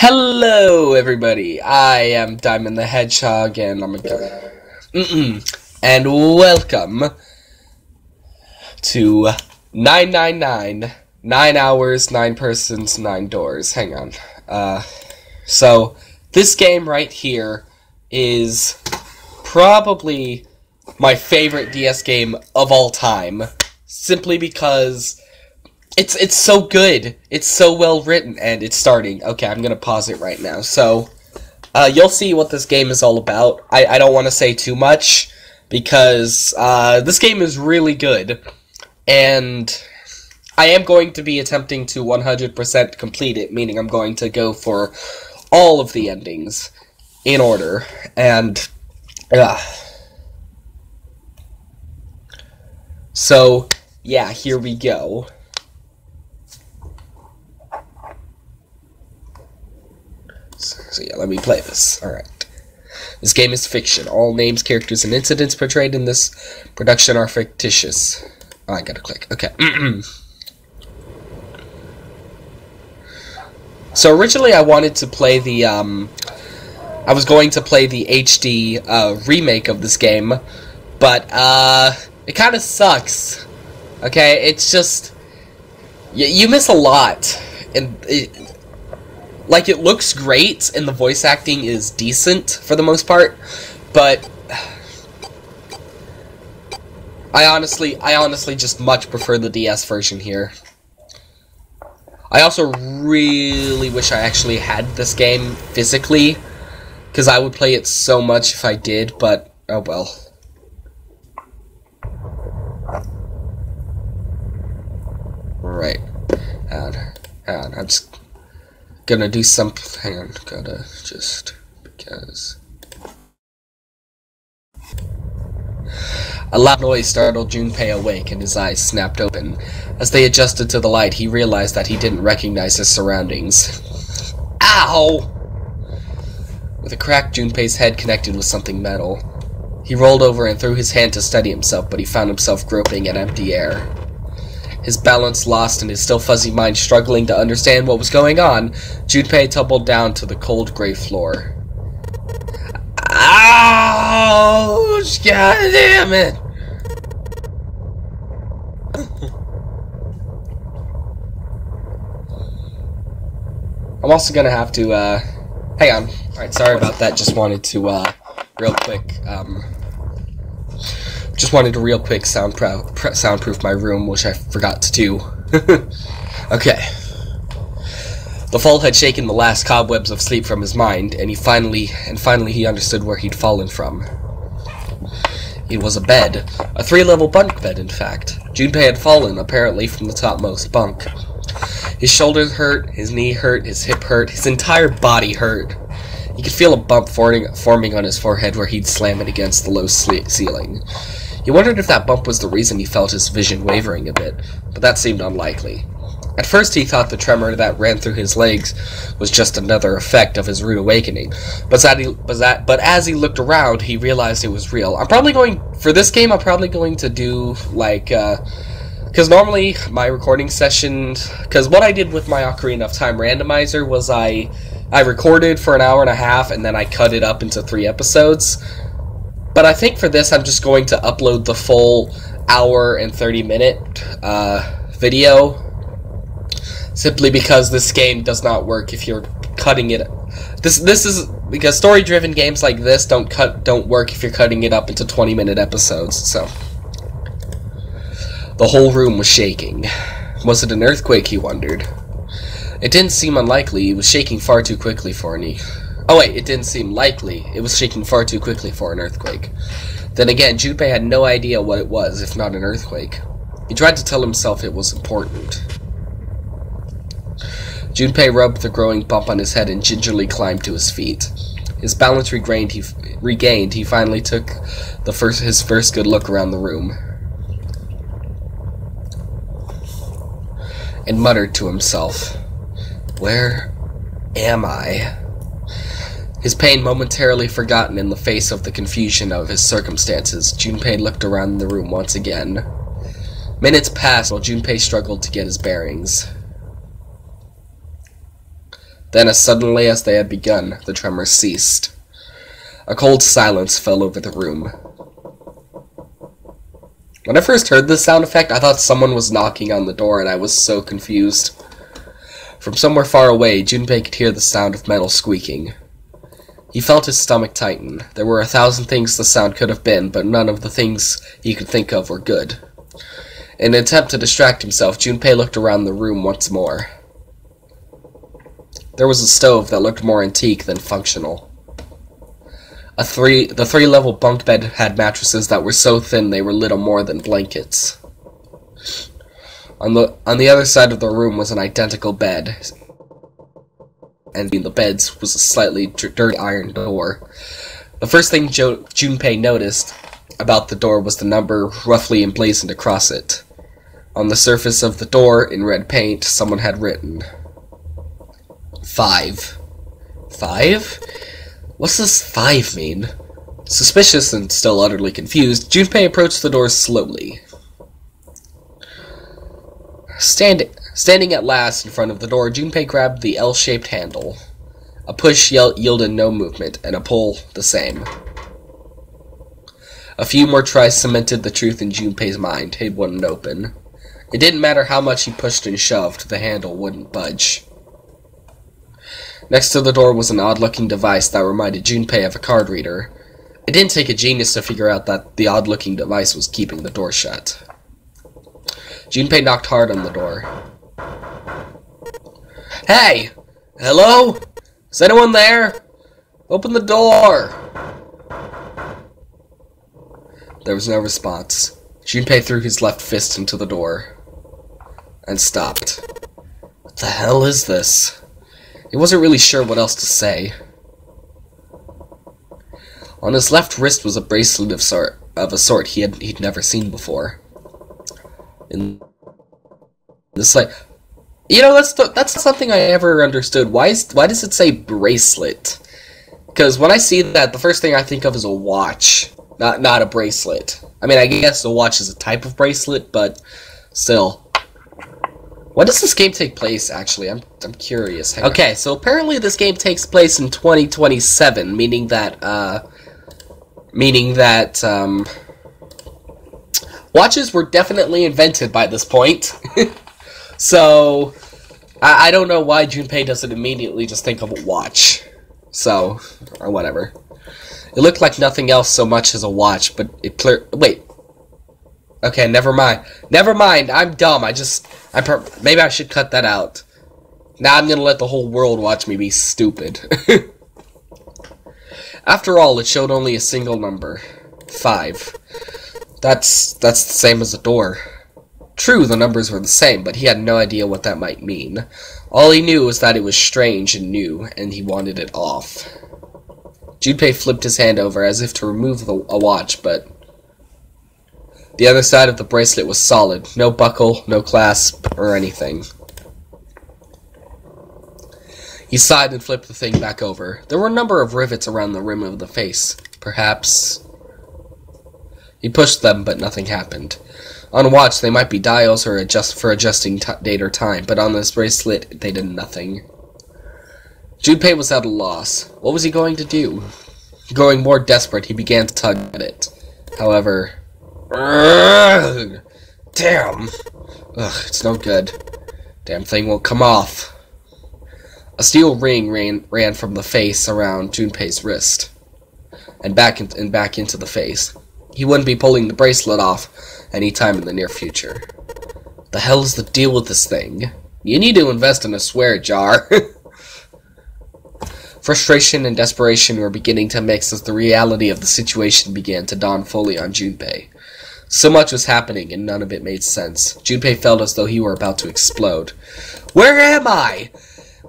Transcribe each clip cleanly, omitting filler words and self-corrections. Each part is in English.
Hello, everybody. I am Diamond the Hedgehog, and and welcome to 999, 9 hours, 9 persons, 9 doors. Hang on. So this game right here is probably my favorite DS game of all time, simply because it's so good. It's so well written, and it's starting. Okay, I'm gonna pause it right now. So, you'll see what this game is all about. I don't want to say too much, because this game is really good, and I am going to be attempting to 100% complete it, meaning I'm going to go for all of the endings in order, and, so, yeah, here we go. So yeah, let me play this. Alright. This game is fiction. All names, characters, and incidents portrayed in this production are fictitious. Oh, I gotta click. Okay. So originally I wanted to play the, I was going to play the HD, remake of this game, but, it kinda sucks. Okay, it's just, you miss a lot, and like, it looks great, and the voice acting is decent, for the most part, but I honestly just much prefer the DS version here. I also really wish I actually had this game physically, because I would play it so much if I did, but, oh well. Right. Hang on, I'm just gonna do something. Hang on, gotta just because. A loud noise startled Junpei awake, and his eyes snapped open. As they adjusted to the light, he realized that he didn't recognize his surroundings. Ow! With a crack, Junpei's head connected with something metal. He rolled over and threw his hand to steady himself, but he found himself groping at empty air. His balance lost and his still fuzzy mind struggling to understand what was going on, Junpei tumbled down to the cold gray floor. Ouch! God damn it! I'm also gonna have to, hang on. Alright, sorry about that, just wanted to, real quick, soundproof my room, which I forgot to do. Okay. The fall had shaken the last cobwebs of sleep from his mind, and finally he understood where he'd fallen from. It was a bed. A 3-level bunk bed, in fact. Junpei had fallen, apparently, from the topmost bunk. His shoulders hurt, his knee hurt, his hip hurt, his entire body hurt. He could feel a bump forming on his forehead where he'd slam it against the low ceiling. He wondered if that bump was the reason he felt his vision wavering a bit, but that seemed unlikely. At first he thought the tremor that ran through his legs was just another effect of his rude awakening, but as he looked around, he realized it was real. For this game, I'm probably going to do, like, because normally my recording session, because what I did with my Ocarina of Time randomizer was I recorded for an hour and a half, and then I cut it up into 3 episodes. But I think for this, I'm just going to upload the full hour and 30-minute video, simply because this game does not work if you're cutting it. This is because story-driven games like this don't work if you're cutting it up into 20-minute episodes. So the whole room was shaking. Was it an earthquake? He wondered. It didn't seem unlikely. It was shaking far too quickly for any. Oh wait, it didn't seem likely. It was shaking far too quickly for an earthquake. Then again, Junpei had no idea what it was, if not an earthquake. He tried to tell himself it was important. Junpei rubbed the growing bump on his head and gingerly climbed to his feet. His balance regained, he finally took his first good look around the room, and muttered to himself, "Where am I?" His pain momentarily forgotten in the face of the confusion of his circumstances, Junpei looked around the room once again. Minutes passed while Junpei struggled to get his bearings. Then, as suddenly as they had begun, the tremors ceased. A cold silence fell over the room. When I first heard this sound effect, I thought someone was knocking on the door, and I was so confused. From somewhere far away, Junpei could hear the sound of metal squeaking. He felt his stomach tighten. There were 1,000 things the sound could have been, but none of the things he could think of were good. In an attempt to distract himself, Junpei looked around the room once more. There was a stove that looked more antique than functional. The three-level bunk bed had mattresses that were so thin they were little more than blankets. On the other side of the room was an identical bed, and in the beds was a slightly dirty iron door. The first thing Junpei noticed about the door was the number roughly emblazoned across it. On the surface of the door, in red paint, someone had written 5. 5? What's this 5 mean? Suspicious and still utterly confused, Junpei approached the door slowly. Standing at last in front of the door, Junpei grabbed the L-shaped handle. A push yielded no movement, and a pull the same. A few more tries cemented the truth in Junpei's mind. It wouldn't open. It didn't matter how much he pushed and shoved, the handle wouldn't budge. Next to the door was an odd-looking device that reminded Junpei of a card reader. It didn't take a genius to figure out that the odd-looking device was keeping the door shut. Junpei knocked hard on the door. Hey! Hello? Is anyone there? Open the door! There was no response. Junpei threw his left fist into the door and stopped. What the hell is this? He wasn't really sure what else to say. On his left wrist was a bracelet of a sort he'd never seen before. In this, like, you know, that's something I ever understood. Why does it say bracelet? Because when I see that, the first thing I think of is a watch, not a bracelet. I mean, I guess a watch is a type of bracelet, but still. When does this game take place, actually? I'm curious. Okay, so apparently this game takes place in 2027, meaning that watches were definitely invented by this point. So, I don't know why Junpei doesn't immediately just think of a watch. So, or whatever. It looked like nothing else so much as a watch, but it wait. Okay, never mind. Never mind, I'm dumb. Maybe I should cut that out. Now I'm gonna let the whole world watch me be stupid. After all, it showed only a single number. 5. That's the same as a door. True, the numbers were the same, but he had no idea what that might mean. All he knew was that it was strange and new, and he wanted it off. Junpei flipped his hand over as if to remove a watch, but the other side of the bracelet was solid. No buckle, no clasp, or anything. He sighed and flipped the thing back over. There were a number of rivets around the rim of the face. Perhaps he pushed them, but nothing happened. On a watch, they might be dials or adjusting date or time, but on this bracelet, they did nothing. Junpei was at a loss. What was he going to do? Growing more desperate, he began to tug at it. However, damn! Ugh, it's no good. Damn thing won't come off. A steel ring ran from the face around Junpei's wrist, and back into the face. He wouldn't be pulling the bracelet off any time in the near future. The hell is the deal with this thing? You need to invest in a swear jar. Frustration and desperation were beginning to mix as the reality of the situation began to dawn fully on Junpei. So much was happening, and none of it made sense. Junpei felt as though he were about to explode. Where am I?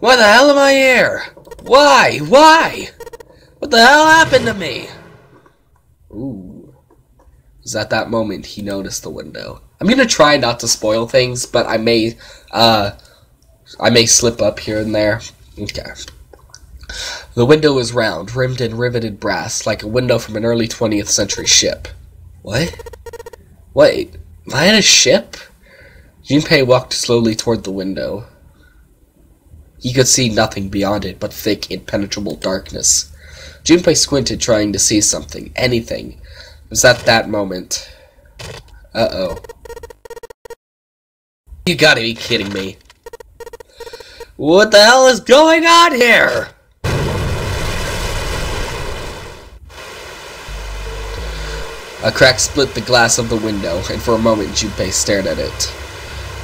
Why the hell am I here? Why? Why? What the hell happened to me? Ooh. It was at that moment he noticed the window. I'm gonna try not to spoil things, but I may slip up here and there. Okay. The window was round, rimmed in riveted brass, like a window from an early 20th century ship. What? Wait, am I in a ship? Junpei walked slowly toward the window. He could see nothing beyond it but thick, impenetrable darkness. Junpei squinted, trying to see something, anything. It was at that moment. Uh-oh. You gotta be kidding me. What the hell is going on here? A crack split the glass of the window, and for a moment Junpei stared at it.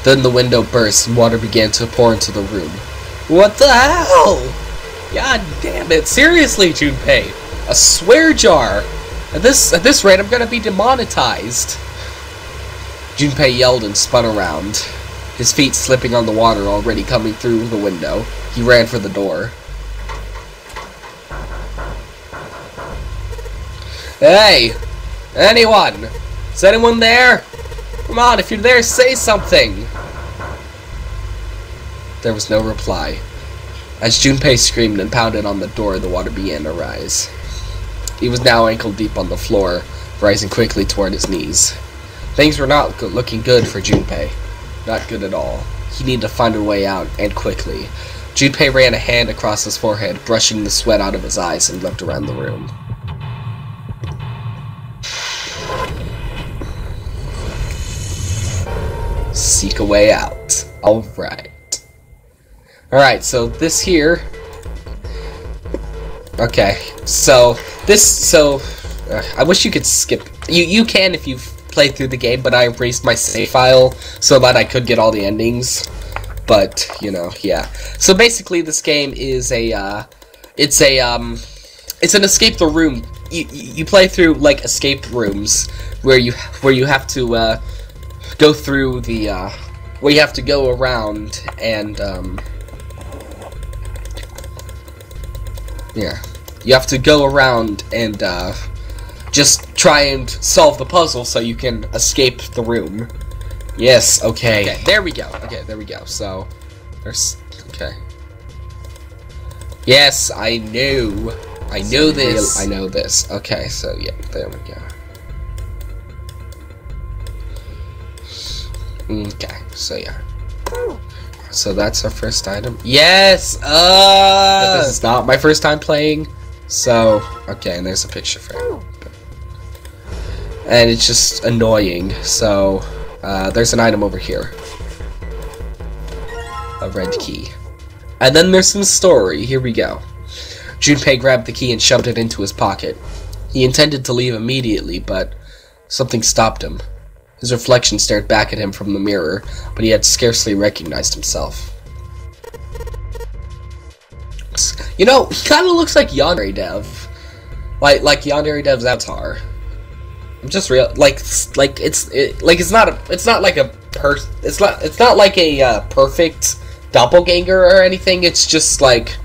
Then the window burst and water began to pour into the room. What the hell? God damn it, seriously, Junpei! A swear jar! At this rate, I'm gonna be demonetized! Junpei yelled and spun around, his feet slipping on the water already coming through the window. He ran for the door. Hey! Anyone? Is anyone there? Come on, if you're there, say something! There was no reply. As Junpei screamed and pounded on the door, the water began to rise. He was now ankle-deep on the floor, rising quickly toward his knees. Things were not looking good for Junpei. Not good at all. He needed to find a way out, and quickly. Junpei ran a hand across his forehead, brushing the sweat out of his eyes, and looked around the room. Seek a way out. Alright. Alright, so this here... Okay, so... I wish you could skip... You can if you've played through the game, but I erased my save file so that I could get all the endings. But, you know, yeah. So basically this game is a, it's an escape the room. You play through, like, escape rooms where you have to, go through the, where you have to go around and, yeah. You have to go around and, just try and solve the puzzle so you can escape the room. Yes, okay. Okay, there we go. Okay, there we go. So, there's... Okay. Yes, I knew. I knew this. I know this. Okay, so, yeah, there we go. Okay, so, yeah. So, that's our first item. Yes! But this is not my first time playing. So, okay, and there's a picture frame. And it's just annoying, so there's an item over here. A red key. And then there's some story. Here we go. Junpei grabbed the key and shoved it into his pocket. He intended to leave immediately, but something stopped him. His reflection stared back at him from the mirror, but he had scarcely recognized himself. You know, he kind of looks like Yandere Dev. Like Yandere Dev's avatar. I'm just real it's not like a perfect doppelganger or anything. It's just like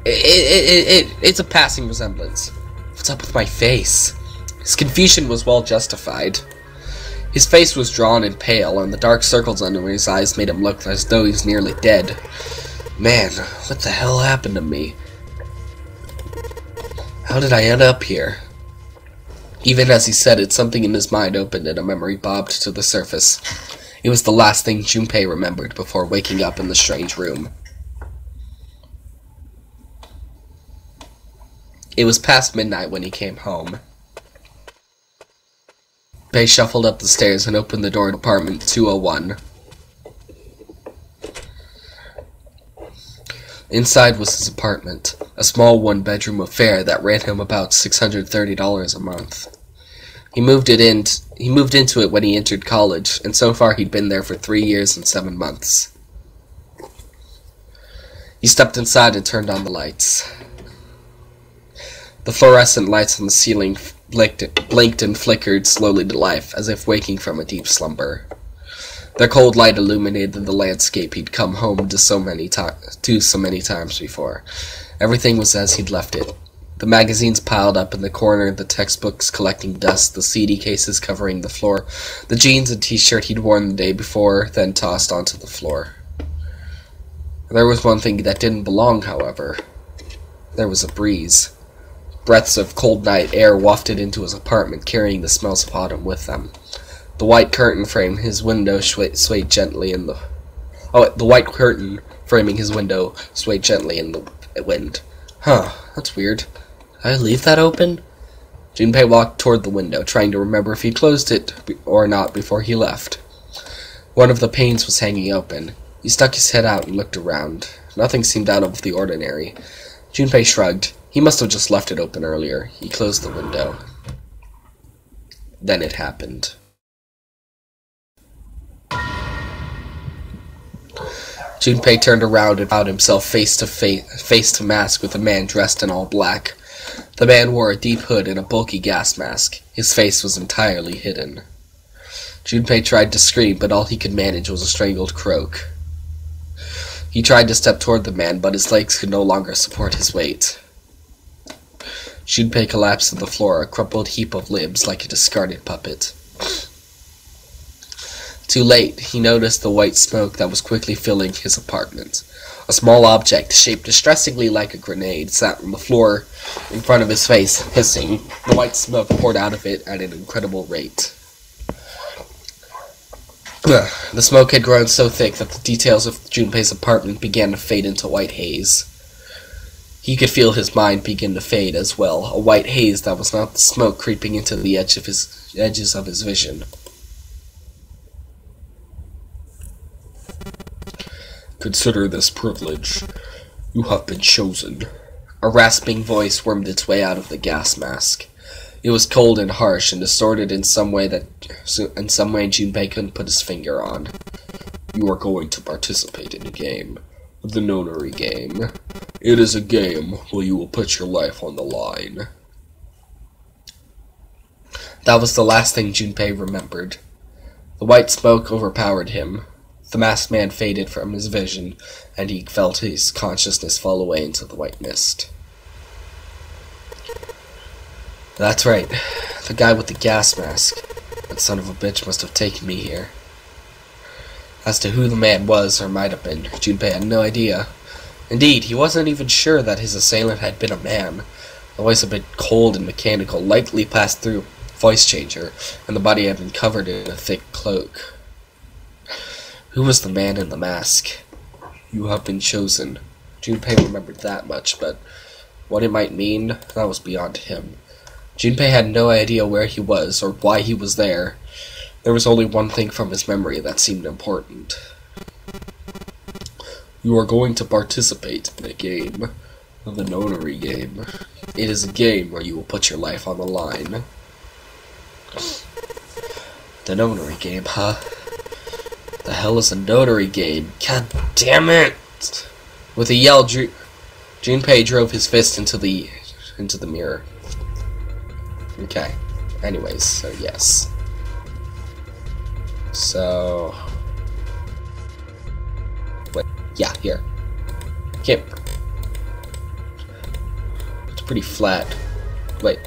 it's a passing resemblance. What's up with my face? His confusion was well justified. His face was drawn and pale, and the dark circles under his eyes made him look as though he's nearly dead. Man, what the hell happened to me? How did I end up here? Even as he said it, something in his mind opened and a memory bobbed to the surface. It was the last thing Junpei remembered before waking up in the strange room. It was past midnight when he came home. Junpei shuffled up the stairs and opened the door to apartment 201. Inside was his apartment, a small one-bedroom affair that ran him about $630 a month. He moved into it when he entered college, and so far he'd been there for 3 years and 7 months. He stepped inside and turned on the lights. The fluorescent lights on the ceiling blinked and flickered slowly to life, as if waking from a deep slumber. Their cold light illuminated the landscape he'd come home to so many times before. Everything was as he'd left it. The magazines piled up in the corner, the textbooks collecting dust, the CD cases covering the floor, the jeans and t-shirt he'd worn the day before, then tossed onto the floor. There was one thing that didn't belong, however. There was a breeze. Breaths of cold night air wafted into his apartment, carrying the smells of autumn with them. The white curtain frame his window swayed gently in the... Oh, the white curtain framing his window swayed gently in the wind. Huh, that's weird. Did I leave that open? Junpei walked toward the window, trying to remember if he'd closed it or not before he left. One of the panes was hanging open. He stuck his head out and looked around. Nothing seemed out of the ordinary. Junpei shrugged. He must have just left it open earlier. He closed the window. Then it happened. Junpei turned around and found himself face to mask with a man dressed in all black. The man wore a deep hood and a bulky gas mask. His face was entirely hidden. Junpei tried to scream, but all he could manage was a strangled croak. He tried to step toward the man, but his legs could no longer support his weight. Junpei collapsed to the floor, a crumpled heap of limbs like a discarded puppet. Too late, he noticed the white smoke that was quickly filling his apartment. A small object, shaped distressingly like a grenade, sat on the floor in front of his face, hissing. The white smoke poured out of it at an incredible rate. The smoke had grown so thick that the details of Junpei's apartment began to fade into white haze. He could feel his mind begin to fade as well, a white haze that was not the smoke creeping into the edges of his vision. Consider this privilege. You have been chosen. A rasping voice wormed its way out of the gas mask. It was cold and harsh and distorted in some way Junpei couldn't put his finger on. You are going to participate in a game. The Nonary game. It is a game where you will put your life on the line. That was the last thing Junpei remembered. The white smoke overpowered him. The masked man faded from his vision, and he felt his consciousness fall away into the white mist. That's right. The guy with the gas mask. That son of a bitch must have taken me here. As to who the man was, or might have been, Junpei had no idea. Indeed, he wasn't even sure that his assailant had been a man. The voice had been cold and mechanical, likely passed through a voice changer, and the body had been covered in a thick cloak. Who was the man in the mask? You have been chosen. Junpei remembered that much, but what it might mean, that was beyond him. Junpei had no idea where he was, or why he was there. There was only one thing from his memory that seemed important. You are going to participate in a game. The Nonary game. It is a game where you will put your life on the line. The Nonary game, huh? The hell is a Nonary game? God damn it! With a yell, Junpei drove his fist into the mirror. Okay. Anyways, so yes. So... wait. Yeah, here. Okay. It's pretty flat. Wait.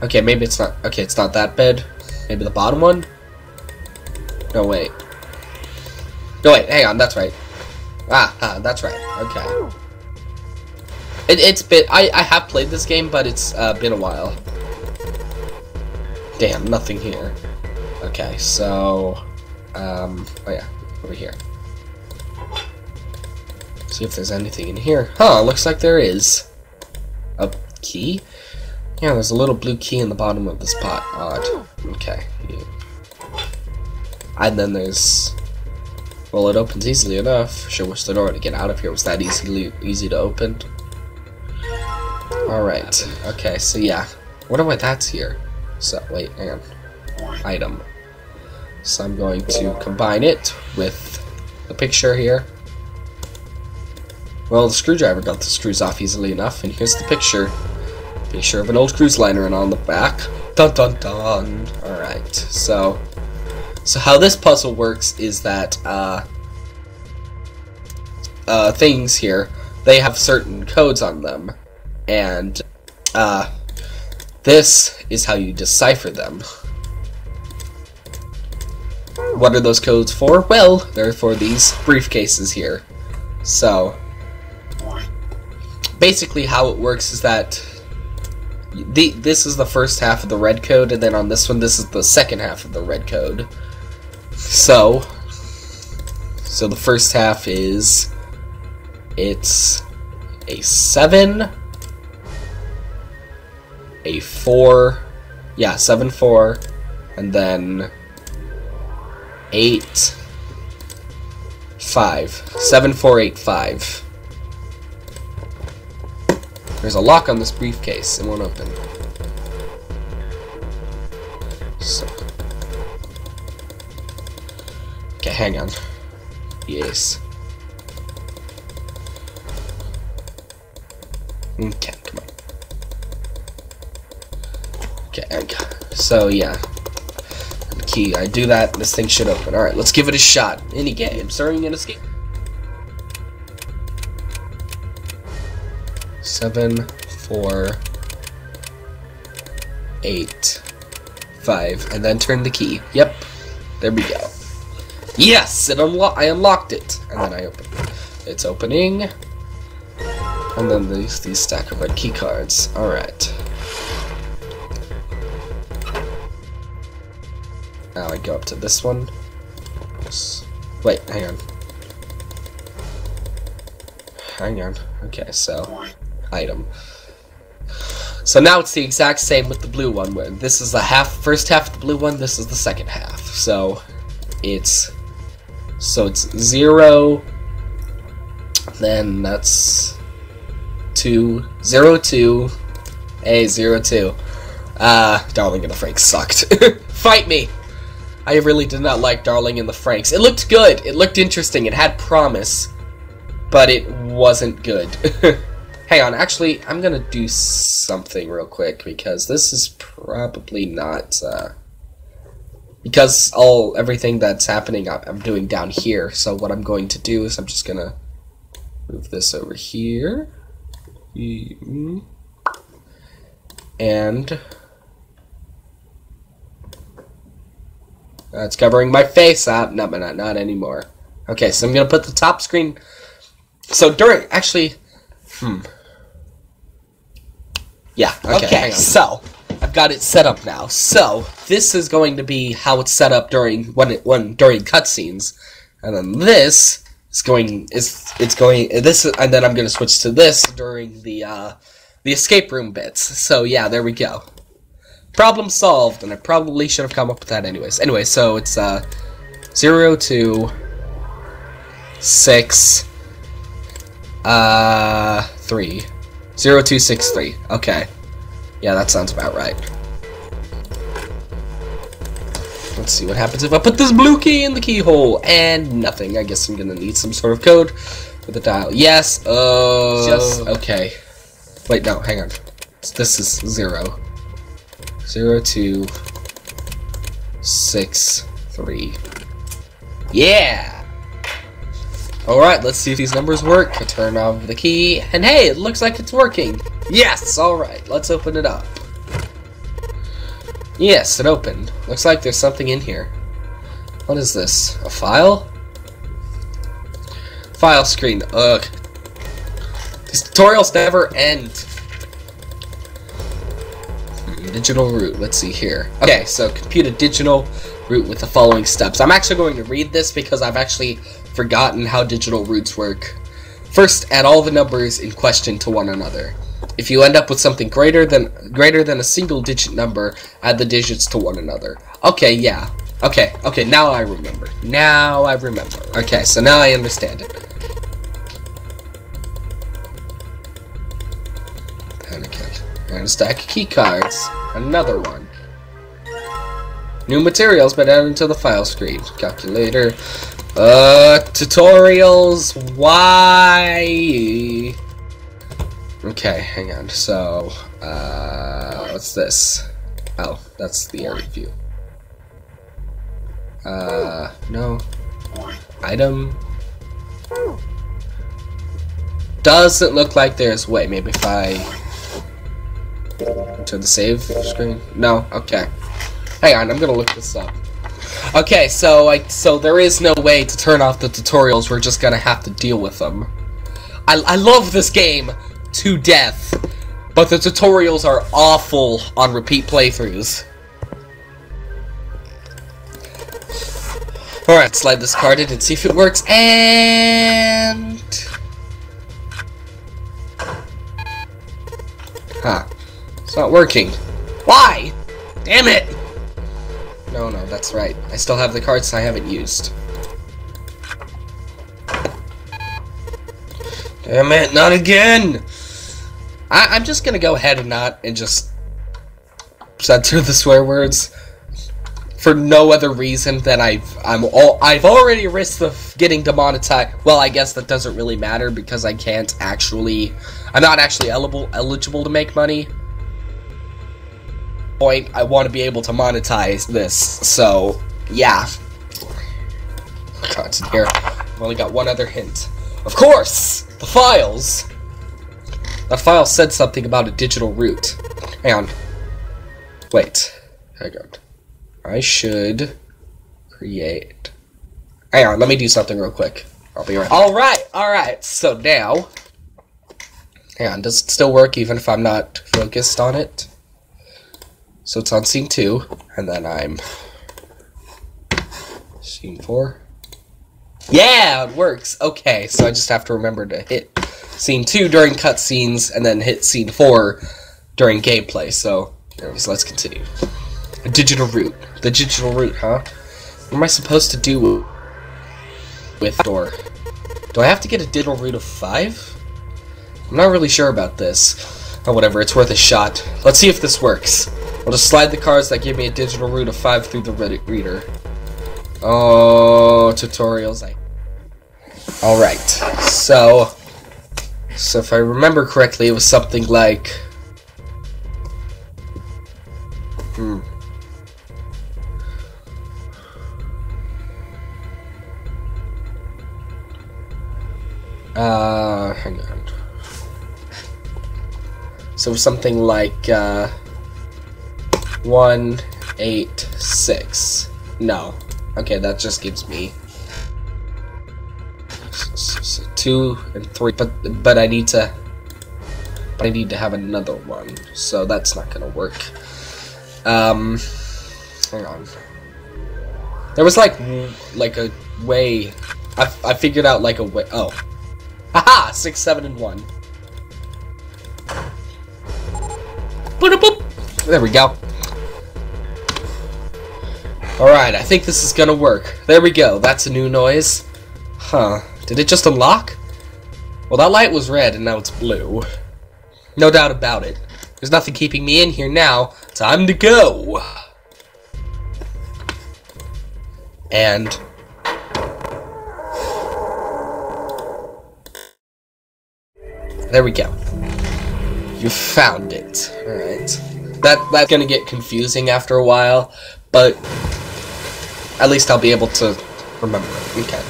Okay, maybe it's not... okay, it's not that bad. Maybe the bottom one? No, wait. No, wait, hang on, that's right. That's right. Okay. It's been... I have played this game, but it's been a while. Damn, nothing here. Okay, so... oh yeah, over here. See if there's anything in here. Huh, looks like there is. A key? Yeah, there's a little blue key in the bottom of this pot. Odd. Okay. Yeah. And then there's... well, it opens easily enough. Sure wish the door to get out of here was that easy to open. Alright. Okay, so yeah. Wonder why that's here. So, wait, hang on. Item. So I'm going to combine it with the picture here. Well, the screwdriver got the screws off easily enough, and here's the picture. Picture of an old cruise liner, and on the back, dun dun dun. Alright, so how this puzzle works is that, things here, they have certain codes on them, and, this is how you decipher them. What are those codes for? Well, they're for these briefcases here. So, basically how it works is that this is the first half of the red code, and then on this one, this is the second half of the red code. So, So the first half is, it's a 7, a 4, yeah, 7, 4, and then 8, 5. 7, 4, 8, 5. There's a lock on this briefcase. It won't open. So. Okay, hang on. Yes. Okay, come on. Okay, so yeah. The key, I do that, this thing should open. Alright, let's give it a shot. Any game, starting an escape. 7, 4, 8, 5, and then turn the key. Yep, there we go. Yes, I unlocked it, and then I opened it. It's opening, and then these stack of red key cards. All right. Now I go up to this one. Wait, hang on. Hang on. Okay, so item. So now it's the exact same with the blue one, where this is the first half of the blue one, this is the second half. So it's 0, then that's 2, 0, 2, A, 0, 2. Darling in the Franxx sucked. Fight me! I really did not like Darling in the Franxx. It looked good, it looked interesting, it had promise, but it wasn't good. Hang on, actually, I'm gonna do something real quick, because this is probably not, because everything that's happening I'm doing down here. So what I'm going to do is I'm just gonna move this over here, and it's covering my face. No, not anymore. Okay, so I'm gonna put the top screen. So yeah. Okay. So I've got it set up now. So this is going to be how it's set up during during cutscenes, and then this is going, and then I'm going to switch to this during the escape room bits. So yeah, there we go. Problem solved, and I probably should have come up with that anyways. Anyway, so it's 0, 2, 6, 3. 0, 2, 6, 3. Okay. Yeah, that sounds about right. Let's see what happens if I put this blue key in the keyhole. And nothing. I guess I'm gonna need some sort of code for the dial. Yes. Okay. Wait, no, hang on. This is 0. 0, 2, 6, 3. Yeah! Alright, let's see if these numbers work. I turn off the key, and hey, it looks like it's working. Yes! Alright, let's open it up. Yes, it opened. Looks like there's something in here. What is this? A file? File screen. Ugh. These tutorials never end. Digital root. Let's see here. Okay, so compute a digital root with the following steps. I'm actually going to read this because I've actually forgotten how digital roots work. First, add all the numbers in question to one another. If you end up with something greater than a single digit number, add the digits to one another. Okay, yeah. Okay, now I remember. Okay, so now I understand it. And a stack of key cards. Another one. New materials been added to the file screen. Calculator. Tutorials. Why? Okay, hang on. So, what's this? Oh, that's the area view. No. Item. Doesn't look like there's. Wait, maybe if I to the save screen? No? Okay. Hang on, I'm gonna look this up. Okay, so there is no way to turn off the tutorials, we're just gonna have to deal with them. I love this game to death, but the tutorials are awful on repeat playthroughs. Alright, slide this card in and see if it works, and... Huh. It's not working. Why? Damn it! No, that's right. I still have the cards I haven't used. Damn it, not again! I'm just gonna go ahead and just censor the swear words for no other reason than I've already risked of getting demonetized. Well, I guess that doesn't really matter because I'm not actually eligible to make money. Point, I want to be able to monetize this, so yeah. Cards in here. I've only got one other hint. Of course, the files. That file said something about a digital root. Hang on. Wait. Hang on. I should create... Hang on, let me do something real quick. I'll be right back. Alright, so now... Hang on, does it still work even if I'm not focused on it? So it's on scene 2, and then I'm... Scene 4. Yeah, it works! Okay, so I just have to remember to hit scene 2 during cutscenes, and then hit scene 4 during gameplay, so... Anyways, let's continue. A digital root. The digital root, huh? What am I supposed to do with door? Do I have to get a digital root of 5? I'm not really sure about this. Oh, whatever, it's worth a shot. Let's see if this works. I'll just slide the cards that give me a digital root of 5 through the reader. Oh, tutorials. Alright, so if I remember correctly, it was something like... hang on. So something like, 1, 8, 6. No. Okay, that just gives me 2 and 3, but I need to have another one, so that's not gonna work. Hang on. There was like a way. I figured out like a way. Oh, haha! 6, 7, and 1. Boop. There we go. Alright, I think this is gonna work. There we go. That's a new noise. Huh. Did it just unlock? Well, that light was red and now it's blue. No doubt about it. There's nothing keeping me in here now. Time to go! And... there we go. You found it. Alright. That's gonna get confusing after a while, but at least I'll be able to remember it. Okay.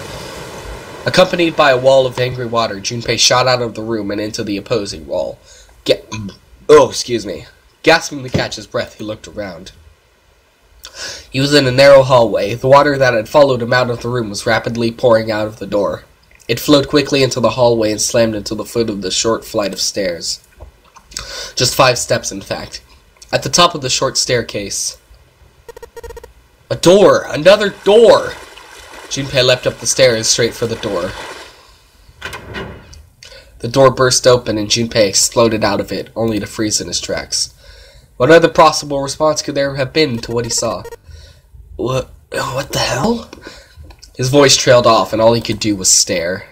Accompanied by a wall of angry water, Junpei shot out of the room and into the opposing wall. Excuse me. Gasping to catch his breath, he looked around. He was in a narrow hallway. The water that had followed him out of the room was rapidly pouring out of the door. It flowed quickly into the hallway and slammed into the foot of the short flight of stairs. Just 5 steps, in fact. At the top of the short staircase... a door! Another door! Junpei leapt up the stairs straight for the door. The door burst open and Junpei exploded out of it, only to freeze in his tracks. What other possible response could there have been to what he saw? What the hell? His voice trailed off and all he could do was stare.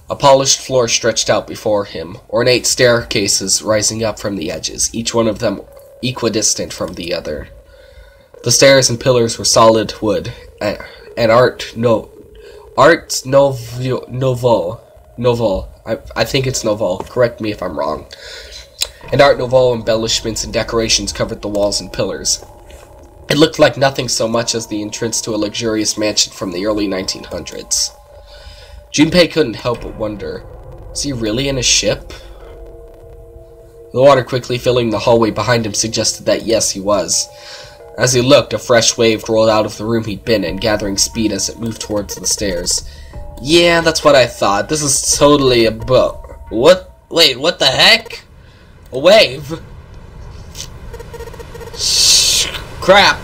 A polished floor stretched out before him, ornate staircases rising up from the edges, each one of them equidistant from the other. The stairs and pillars were solid wood, and Art Nouveau. I think it's Nouveau. Correct me if I'm wrong. And Art Nouveau embellishments and decorations covered the walls and pillars. It looked like nothing so much as the entrance to a luxurious mansion from the early 1900s. Junpei couldn't help but wonder, is he really in a ship? The water quickly filling the hallway behind him suggested that yes, he was. As he looked, a fresh wave rolled out of the room he'd been in, gathering speed as it moved towards the stairs. Yeah, that's what I thought. This is totally a boat. What? Wait, what the heck? A wave? Shh, crap.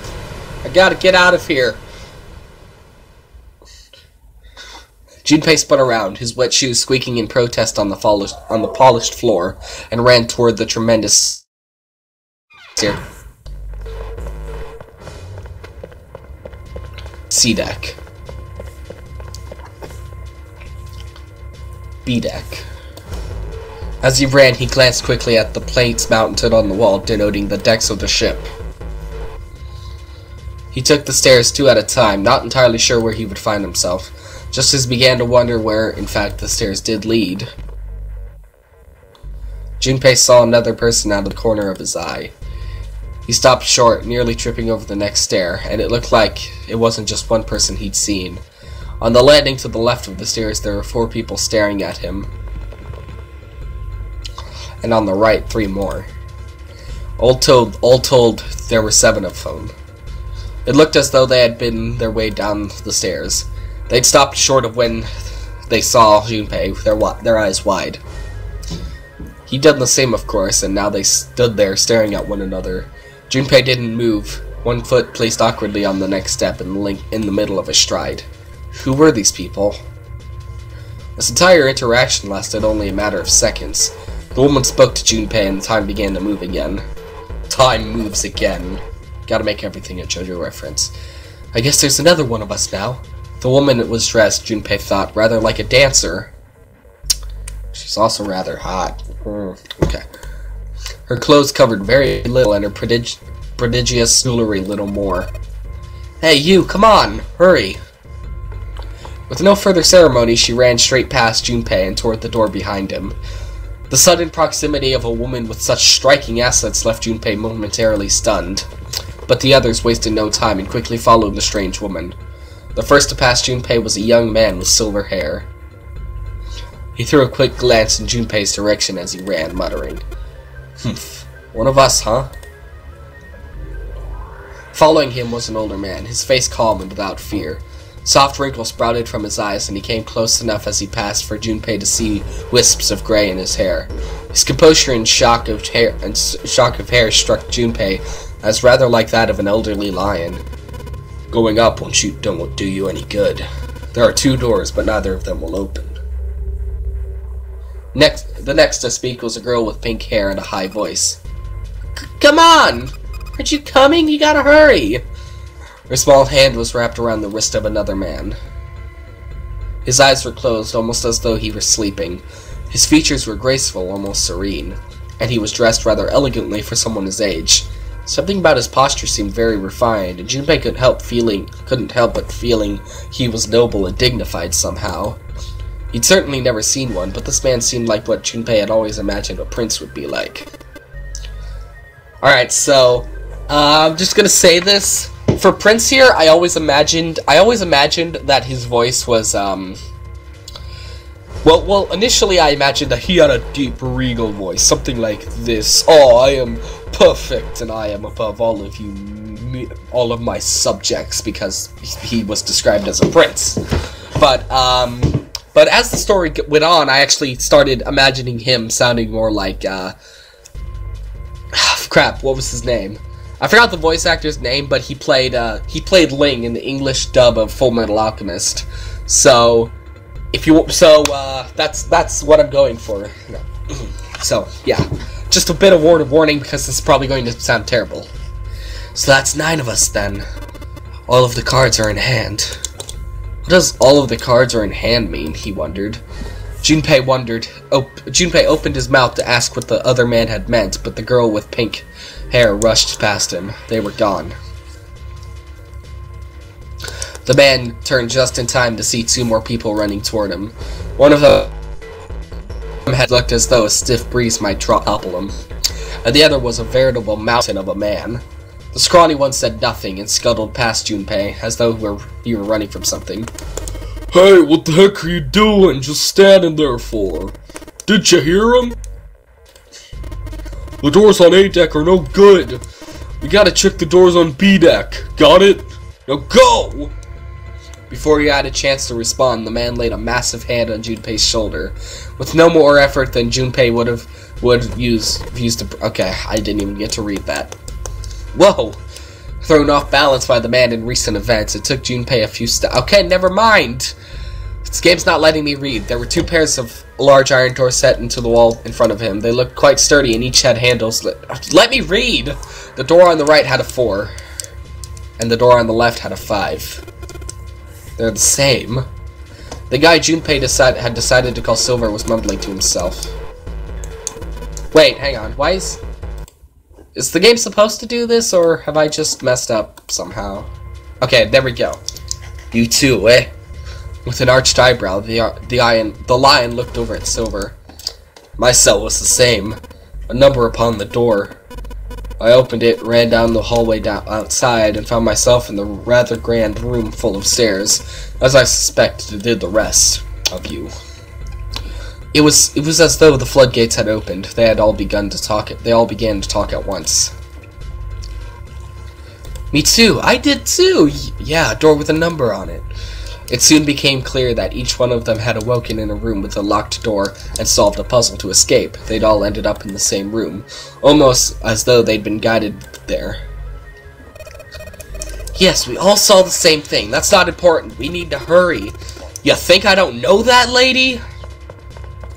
I gotta get out of here. Junpei spun around, his wet shoes squeaking in protest on the polished floor, and ran toward the tremendous C deck. B deck. As he ran, he glanced quickly at the plates mounted on the wall, denoting the decks of the ship. He took the stairs 2 at a time, not entirely sure where he would find himself, just as he began to wonder where, in fact, the stairs did lead. Junpei saw another person out of the corner of his eye. He stopped short, nearly tripping over the next stair, and it looked like it wasn't just one person he'd seen. On the landing to the left of the stairs, there were 4 people staring at him. And on the right, 3 more. All told, there were 7 of them. It looked as though they had been their way down the stairs. They'd stopped short of when they saw Junpei, their eyes wide. He'd done the same, of course, and now they stood there staring at one another. Junpei didn't move, one foot placed awkwardly on the next step in the middle of a stride. Who were these people? This entire interaction lasted only a matter of seconds. The woman spoke to Junpei and the time began to move again. Time moves again. Gotta make everything a JoJo reference. I guess there's another one of us now. The woman was dressed, Junpei thought, rather like a dancer. She's also rather hot. Okay. Her clothes covered very little and her prodigious jewelry little more. Hey, you, come on! Hurry! With no further ceremony, she ran straight past Junpei and toward the door behind him. The sudden proximity of a woman with such striking assets left Junpei momentarily stunned, but the others wasted no time and quickly followed the strange woman. The first to pass Junpei was a young man with silver hair. He threw a quick glance in Junpei's direction as he ran, muttering, "Humph, one of us, huh?" Following him was an older man, his face calm and without fear. Soft wrinkles sprouted from his eyes, and he came close enough as he passed for Junpei to see wisps of gray in his hair. His composure and shock of hair struck Junpei as rather like that of an elderly lion. Going up won't do you any good. There are 2 doors, but neither of them will open. The next to speak was a girl with pink hair and a high voice. Come on! Aren't you coming? You gotta hurry! Her small hand was wrapped around the wrist of another man. His eyes were closed, almost as though he were sleeping. His features were graceful, almost serene, and he was dressed rather elegantly for someone his age. Something about his posture seemed very refined, and Junpei couldn't help but feeling he was noble and dignified somehow. He'd certainly never seen one, but this man seemed like what Junpei had always imagined a prince would be like. Alright, so, I'm just gonna say this. For Prince here, I always imagined that his voice was, well, initially I imagined that he had a deep, regal voice, something like this. Oh, I am perfect, and I am above all of you, all of my subjects, because he was described as a prince. But as the story went on, I actually started imagining him sounding more like, crap, what was his name? I forgot the voice actor's name, but he played Ling in the English dub of Full Metal Alchemist. So, that's what I'm going for. So, yeah. Just a bit of word of warning, because this is probably going to sound terrible. So that's 9 of us, then. All of the cards are in hand. What does all of the cards are in hand mean, he wondered. Junpei opened his mouth to ask what the other man had meant, but the girl with pink hair rushed past him. They were gone. The man turned just in time to see 2 more people running toward him. One of them had looked as though a stiff breeze might topple him, and the other was a veritable mountain of a man. The scrawny one said nothing and scuttled past Junpei, as though he were running from something. Hey, what the heck are you doing just standing there for? Did you hear him? The doors on A deck are no good. We gotta check the doors on B deck. Got it? Now go! Before he had a chance to respond, the man laid a massive hand on Junpei's shoulder. With no more effort than Junpei would use to... Okay, I didn't even get to read that. Whoa! Thrown off balance by the man in recent events, it took Junpei a few steps. Okay, never mind! This game's not letting me read. There were 2 pairs of large iron doors set into the wall in front of him. They looked quite sturdy and each had handles. Let me read! The door on the right had a 4. And the door on the left had a 5. They're the same. The guy Junpei had decided to call Silver was mumbling to himself. Wait, hang on. Why is the game supposed to do this, or have I just messed up somehow? Okay, there we go. You too, eh? With an arched eyebrow, the lion looked over at Silver. My cell was the same. A number upon the door. I opened it, ran down the hallway outside, and found myself in the rather grand room full of stairs, as I suspected did the rest of you. It was as though the floodgates had opened. They all began to talk at once. Me too. I did too. Yeah, a door with a number on it. It soon became clear that each one of them had awoken in a room with a locked door and solved a puzzle to escape. They'd all ended up in the same room, almost as though they'd been guided there. Yes, we all saw the same thing. That's not important. We need to hurry. You think I don't know that, lady?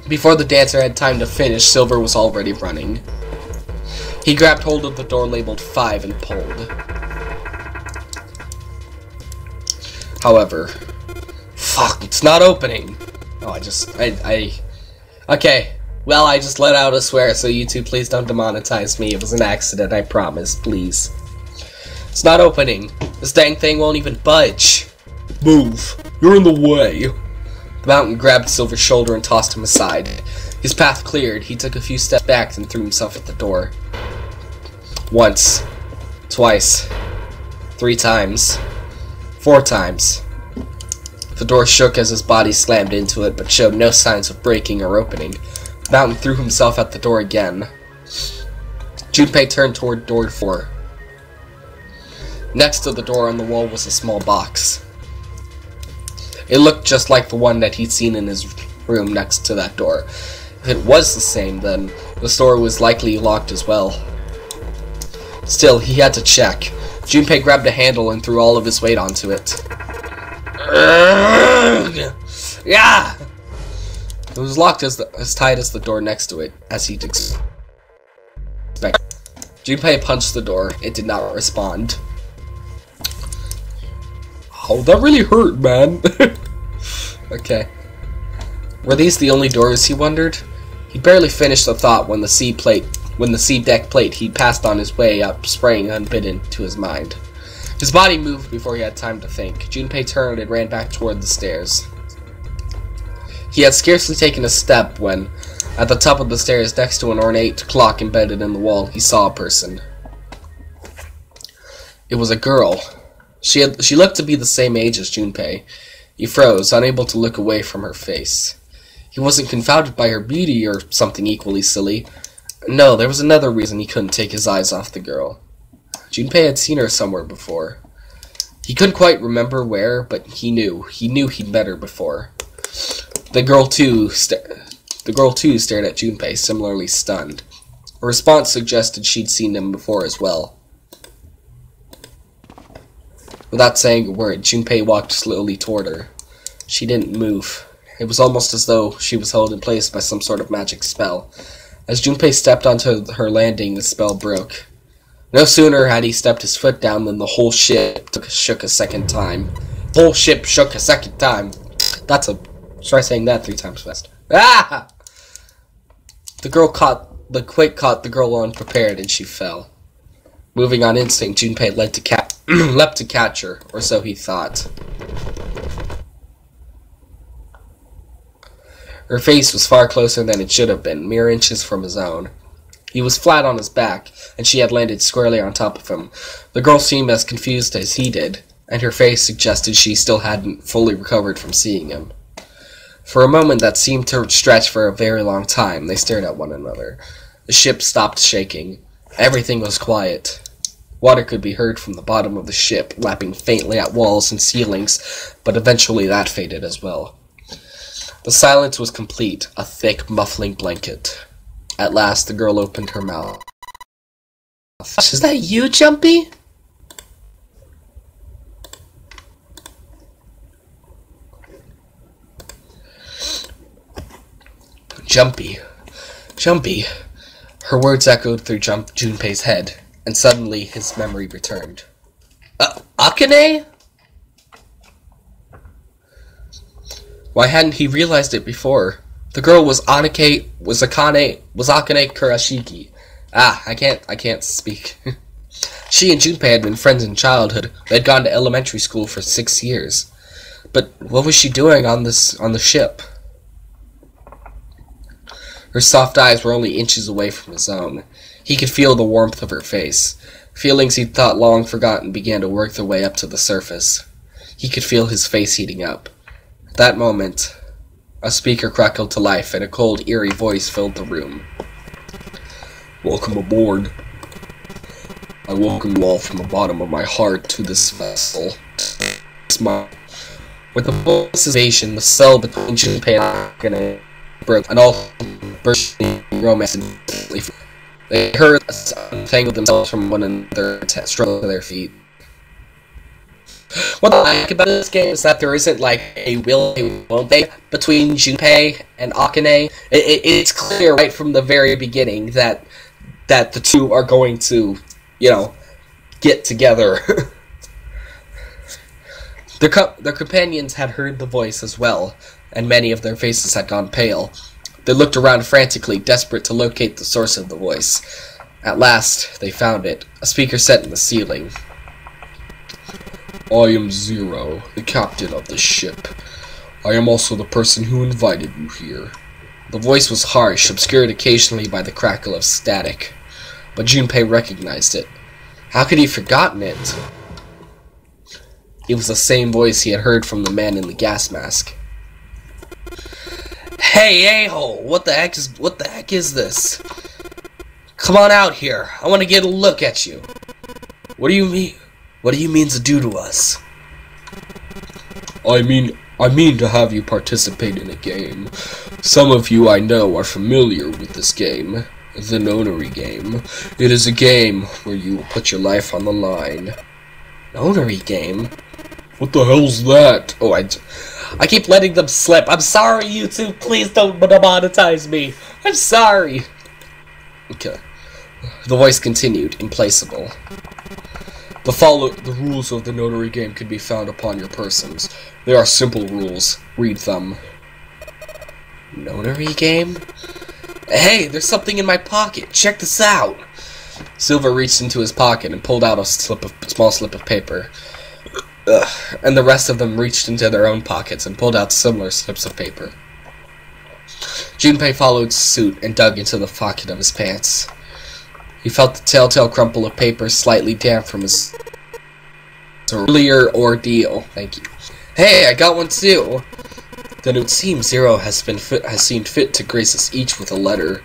Before the dancer had time to finish, Silver was already running. He grabbed hold of the door labeled 5 and pulled. However, fuck, it's not opening. Oh, okay. Well, I just let out a swear, so you two please don't demonetize me. It was an accident, I promise, please. It's not opening. This dang thing won't even budge. Move. You're in the way. The mountain grabbed Silver's shoulder and tossed him aside. His path cleared, he took a few steps back and threw himself at the door. Once. Twice. 3 times. 4 times. The door shook as his body slammed into it, but showed no signs of breaking or opening. The mountain threw himself at the door again. Junpei turned toward door 4. Next to the door on the wall was a small box. It looked just like the one that he'd seen in his room next to that door. If it was the same, then the door was likely locked as well. Still, he had to check. Junpei grabbed a handle and threw all of his weight onto it. Yeah! It was locked as tight as the door next to it, as he'd expected. Junpei punched the door. It did not respond. Oh, that really hurt, man. Okay. Were these the only doors, he wondered? He barely finished the thought when the sea deck plate he'd passed on his way up sprang unbidden to his mind. His body moved before he had time to think. Junpei turned and ran back toward the stairs. He had scarcely taken a step when, at the top of the stairs next to an ornate clock embedded in the wall, he saw a person. It was a girl. She looked to be the same age as Junpei. He froze, unable to look away from her face. He wasn't confounded by her beauty or something equally silly. No, there was another reason he couldn't take his eyes off the girl. Junpei had seen her somewhere before. He couldn't quite remember where, but he knew. He knew he'd met her before. The girl too stared at Junpei, similarly stunned. Her response suggested she'd seen him before as well. Without saying a word, Junpei walked slowly toward her. She didn't move. It was almost as though she was held in place by some sort of magic spell. As Junpei stepped onto her landing, the spell broke. No sooner had he stepped his foot down than the whole ship shook a second time. Whole ship shook a second time. Try saying that 3 times fast. Ah! The quake caught the girl unprepared and she fell. Moving on instinct, Junpei leapt to catch her, or so he thought. Her face was far closer than it should have been, mere inches from his own. He was flat on his back, and she had landed squarely on top of him. The girl seemed as confused as he did, and her face suggested she still hadn't fully recovered from seeing him. For a moment that seemed to stretch for a very long time, they stared at one another. The ship stopped shaking. Everything was quiet. Water could be heard from the bottom of the ship, lapping faintly at walls and ceilings, but eventually that faded as well. The silence was complete, a thick, muffling blanket. At last, the girl opened her mouth. Is that you, Jumpy? Jumpy. Jumpy. Her words echoed through Junpei's head, and suddenly his memory returned. Akane? Why hadn't he realized it before? The girl was Akane Kurashiki. I can't speak. She and Junpei had been friends in childhood. They'd gone to elementary school for 6 years. But what was she doing on the ship? Her soft eyes were only inches away from his own. He could feel the warmth of her face. Feelings he'd thought long forgotten began to work their way up to the surface. He could feel his face heating up. At that moment, a speaker crackled to life, and a cold, eerie voice filled the room. Welcome aboard. I welcome you all from the bottom of my heart to this vessel. With the vocalization, the cell between Junpei and Akane broke, and all bursting romance instantly. They heard untangle themselves from one another and struggle to their feet. What I like about this game is that there isn't like a will they won't they between Junpei and Akane. It's clear right from the very beginning that the two are going to, you know, get together. Their companions had heard the voice as well, and many of their faces had gone pale. They looked around frantically, desperate to locate the source of the voice. At last, they found it, a speaker set in the ceiling. I am Zero, the captain of the ship. I am also the person who invited you here. The voice was harsh, obscured occasionally by the crackle of static. But Junpei recognized it. How could he have forgotten it? It was the same voice he had heard from the man in the gas mask. Hey, a-hole! What the heck is this? Come on out here. I want to get a look at you. What do you mean? What do you mean to do to us? I mean to have you participate in a game. Some of you I know are familiar with this game, the Nonary game. It is a game where you will put your life on the line. Nonary game? What the hell's that? Oh, I keep letting them slip. I'm sorry, YouTube. Please don't monetize me. I'm sorry. Okay. The voice continued, implacable. The rules of the Nonary game can be found upon your persons. They are simple rules. Read them. Nonary game? Hey, there's something in my pocket. Check this out. Silver reached into his pocket and pulled out a small slip of paper. And the rest of them reached into their own pockets and pulled out similar slips of paper. Junpei followed suit and dug into the pocket of his pants. He felt the telltale crumple of paper slightly damp from his earlier ordeal. Thank you. Hey, I got one too. Then it would seem Zero has seen fit to grace us each with a letter.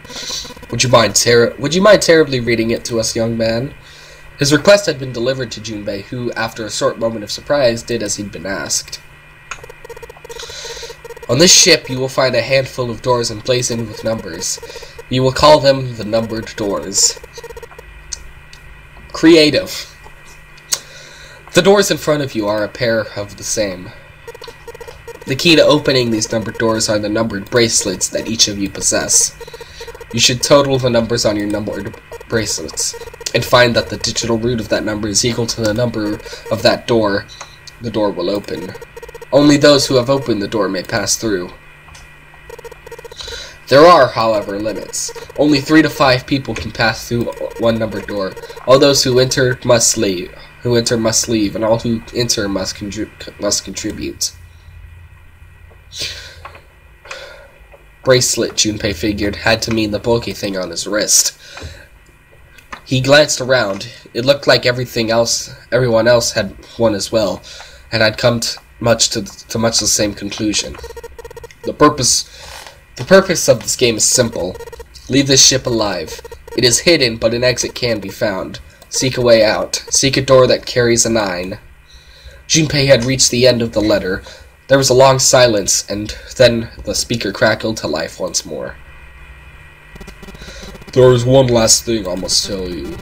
Would you mind terribly reading it to us, young man? His request had been delivered to Junpei, who, after a short moment of surprise, did as he'd been asked. On this ship, you will find a handful of doors emblazoned with numbers. You will call them the numbered doors. Creative. The doors in front of you are a pair of the same. The key to opening these numbered doors are the numbered bracelets that each of you possess. You should total the numbers on your numbered bracelets, and find that the digital root of that number is equal to the number of that door. The door will open. Only those who have opened the door may pass through. There are, however, limits. Only 3 to 5 people can pass through one numbered door. All those who enter must leave. And all who enter must contribute. Bracelet, Junpei figured, had to mean the bulky thing on his wrist. He glanced around. It looked like everyone else had one as well, and had come to much the same conclusion. The purpose of this game is simple. Leave this ship alive. It is hidden, but an exit can be found. Seek a way out. Seek a door that carries a 9. Junpei had reached the end of the letter. There was a long silence, and then the speaker crackled to life once more. There is one last thing I must tell you.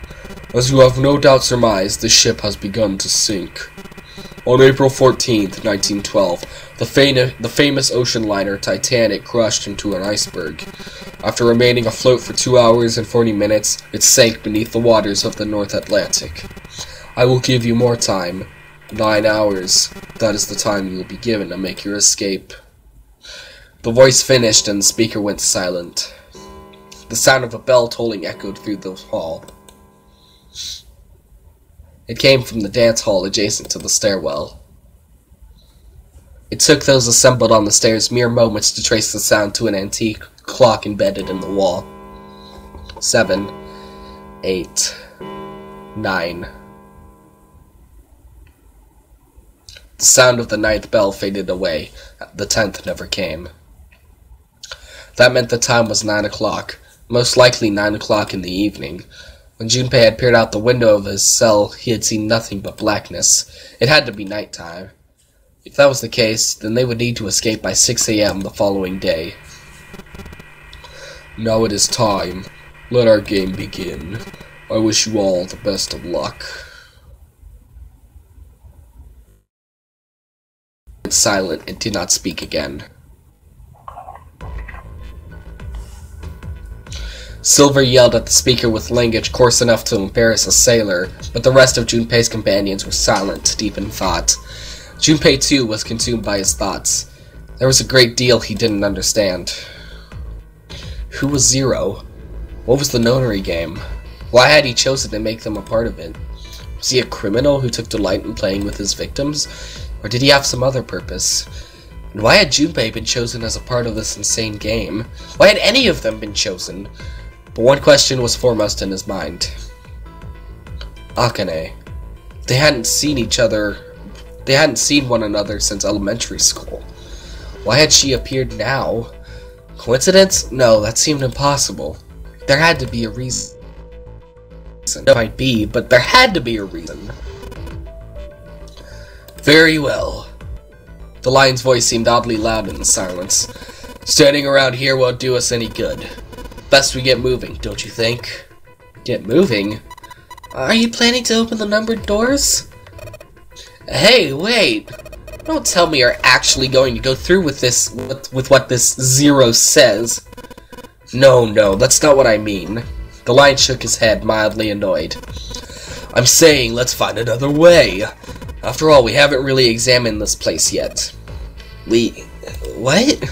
As you have no doubt surmised, the ship has begun to sink. On April 14th, 1912, The famous ocean liner Titanic crashed into an iceberg. After remaining afloat for 2 hours and 40 minutes, it sank beneath the waters of the North Atlantic. I will give you more time. 9 hours. That is the time you will be given to make your escape. The voice finished and the speaker went silent. The sound of a bell tolling echoed through the hall. It came from the dance hall adjacent to the stairwell. It took those assembled on the stairs mere moments to trace the sound to an antique clock embedded in the wall. 7, 8, 9. The sound of the 9th bell faded away. The 10th never came. That meant the time was 9 o'clock, most likely 9 o'clock in the evening. When Junpei had peered out the window of his cell, he had seen nothing but blackness. It had to be nighttime. If that was the case, then they would need to escape by 6 a.m. the following day. Now it is time. Let our game begin. I wish you all the best of luck. He was silent and did not speak again. Silver yelled at the speaker with language coarse enough to embarrass a sailor, but the rest of Junpei's companions were silent, deep in thought. Junpei, too, was consumed by his thoughts. There was a great deal he didn't understand. Who was Zero? What was the notary game? Why had he chosen to make them a part of it? Was he a criminal who took delight in playing with his victims? Or did he have some other purpose? And why had Junpei been chosen as a part of this insane game? Why had any of them been chosen? But one question was foremost in his mind. Akane. They hadn't seen each other. They hadn't seen one another since elementary school. Why had she appeared now? Coincidence? No, that seemed impossible. There had to be a reason. It might be, but there had to be a reason. Very well. The lion's voice seemed oddly loud in the silence. Standing around here won't do us any good. Best we get moving, don't you think? Get moving? Are you planning to open the numbered doors? Hey, wait! Don't tell me you're actually going to go through with this, with what this Zero says. No, that's not what I mean. The lion shook his head, mildly annoyed. I'm saying let's find another way. After all, we haven't really examined this place yet. What?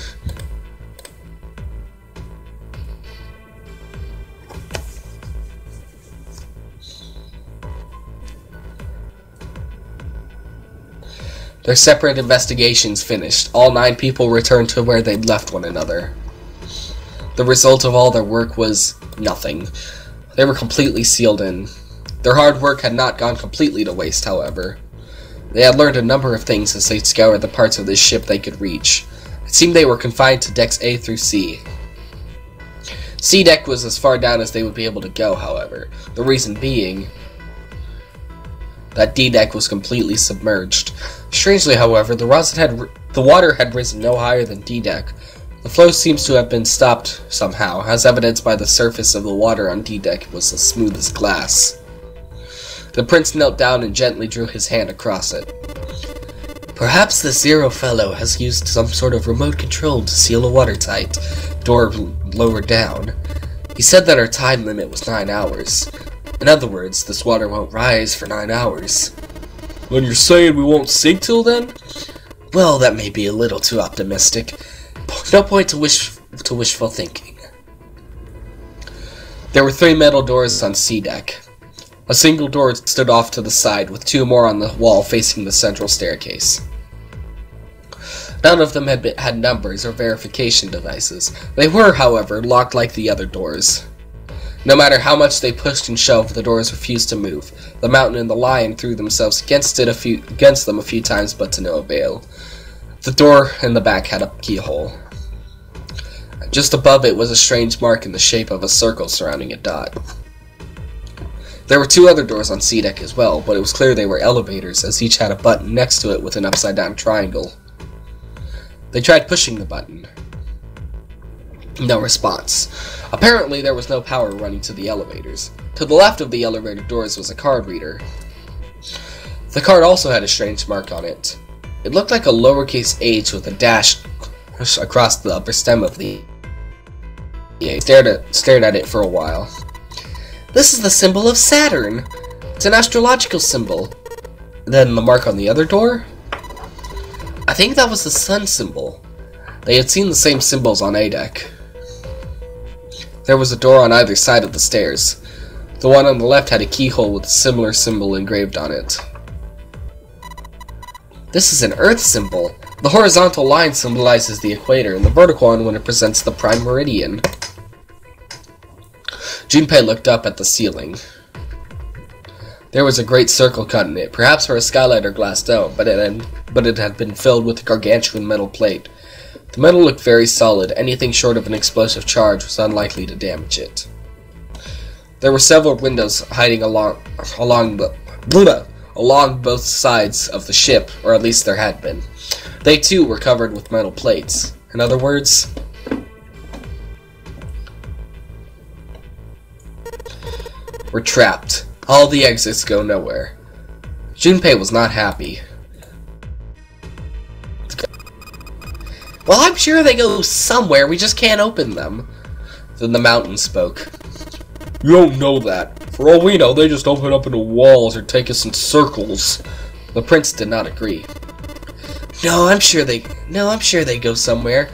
Their separate investigations finished, all 9 people returned to where they'd left one another. The result of all their work was nothing. They were completely sealed in. Their hard work had not gone completely to waste, however. They had learned a number of things as they scoured the parts of this ship they could reach. It seemed they were confined to decks A through C. C deck was as far down as they would be able to go, however. The reason being that D deck was completely submerged. Strangely, however, the water had risen no higher than D deck. The flow seems to have been stopped somehow, as evidenced by the surface of the water on D deck was as smooth as glass. The prince knelt down and gently drew his hand across it. Perhaps the Zero fellow has used some sort of remote control to seal a watertight door lower down. He said that our time limit was 9 hours. In other words, this water won't rise for 9 hours. Then you're saying we won't sink till then? Well, that may be a little too optimistic. No point to wishful thinking. There were 3 metal doors on C deck. A single door stood off to the side, with 2 more on the wall facing the central staircase. None of them had numbers or verification devices. They were, however, locked like the other doors. No matter how much they pushed and shoved, the doors refused to move. The mountain and the lion threw themselves against them a few times, but to no avail. The door in the back had a keyhole. Just above it was a strange mark in the shape of a circle surrounding a dot. There were 2 other doors on C deck as well, but it was clear they were elevators, as each had a button next to it with an upside-down triangle. They tried pushing the button. No response. Apparently, there was no power running to the elevators. To the left of the elevator doors was a card reader. The card also had a strange mark on it. It looked like a lowercase h with a dash across the upper stem of the E. Stared at it for a while. This is the symbol of Saturn. It's an astrological symbol. Then the mark on the other door? I think that was the sun symbol. They had seen the same symbols on A deck. There was a door on either side of the stairs. The one on the left had a keyhole with a similar symbol engraved on it. This is an Earth symbol. The horizontal line symbolizes the equator, and the vertical one represents the prime meridian. Junpei looked up at the ceiling. There was a great circle cut in it, perhaps for a skylight or glass dome, but it had been filled with a gargantuan metal plate. The metal looked very solid. Anything short of an explosive charge was unlikely to damage it. There were several windows hiding along both sides of the ship, or at least there had been. They too were covered with metal plates. In other words, we're trapped. All the exits go nowhere. Junpei was not happy. Well, I'm sure they go somewhere, we just can't open them. Then the mountain spoke. You don't know that. For all we know, they just open up into walls or take us in circles. The prince did not agree. No, I'm sure they go somewhere.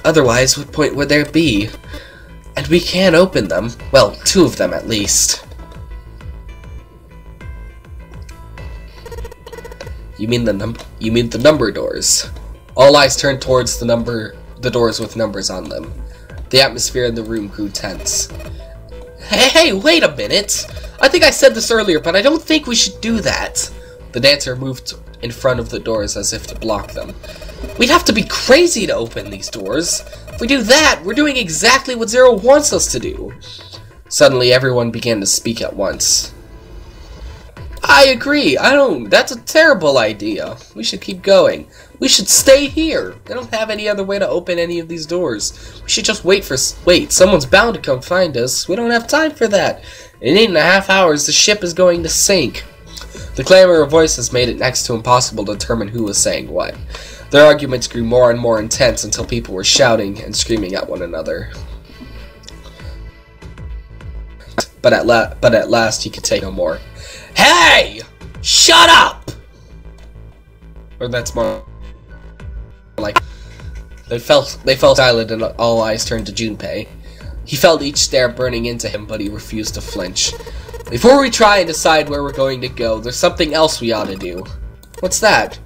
Otherwise, what point would there be? And we can't open them. Well, 2 of them at least. You mean the number doors? All eyes turned towards the doors with numbers on them. The atmosphere in the room grew tense. Hey, wait a minute! I think I said this earlier, but I don't think we should do that. The dancer moved in front of the doors as if to block them. We'd have to be crazy to open these doors. If we do that, we're doing exactly what Zero wants us to do. Suddenly, everyone began to speak at once. I agree. That's a terrible idea. We should keep going. We should stay here. They don't have any other way to open any of these doors. We should just wait. Someone's bound to come find us. We don't have time for that. In 8.5 hours, the ship is going to sink. The clamor of voices made it next to impossible to determine who was saying what. Their arguments grew more and more intense until people were shouting and screaming at one another. But at last he could take no more. Hey! Shut up! Or that's more like they fell silent and all eyes turned to Junpei. He felt each stare burning into him, but he refused to flinch. Before we try and decide where we're going to go, there's something else we ought to do. What's that?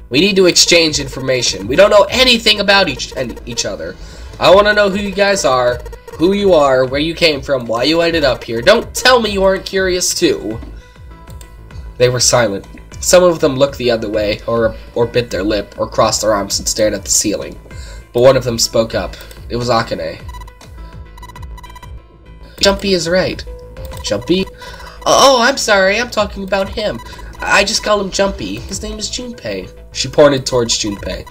We need to exchange information. We don't know anything about each other. I want to know who you guys are, who you are, where you came from, why you ended up here. Don't tell me you aren't curious too. They were silent. Some of them looked the other way, or bit their lip, or crossed their arms and stared at the ceiling. But one of them spoke up. It was Akane. Jumpy is right. Jumpy? Oh, I'm sorry, I'm talking about him. I just call him Jumpy. His name is Junpei. She pointed towards Junpei.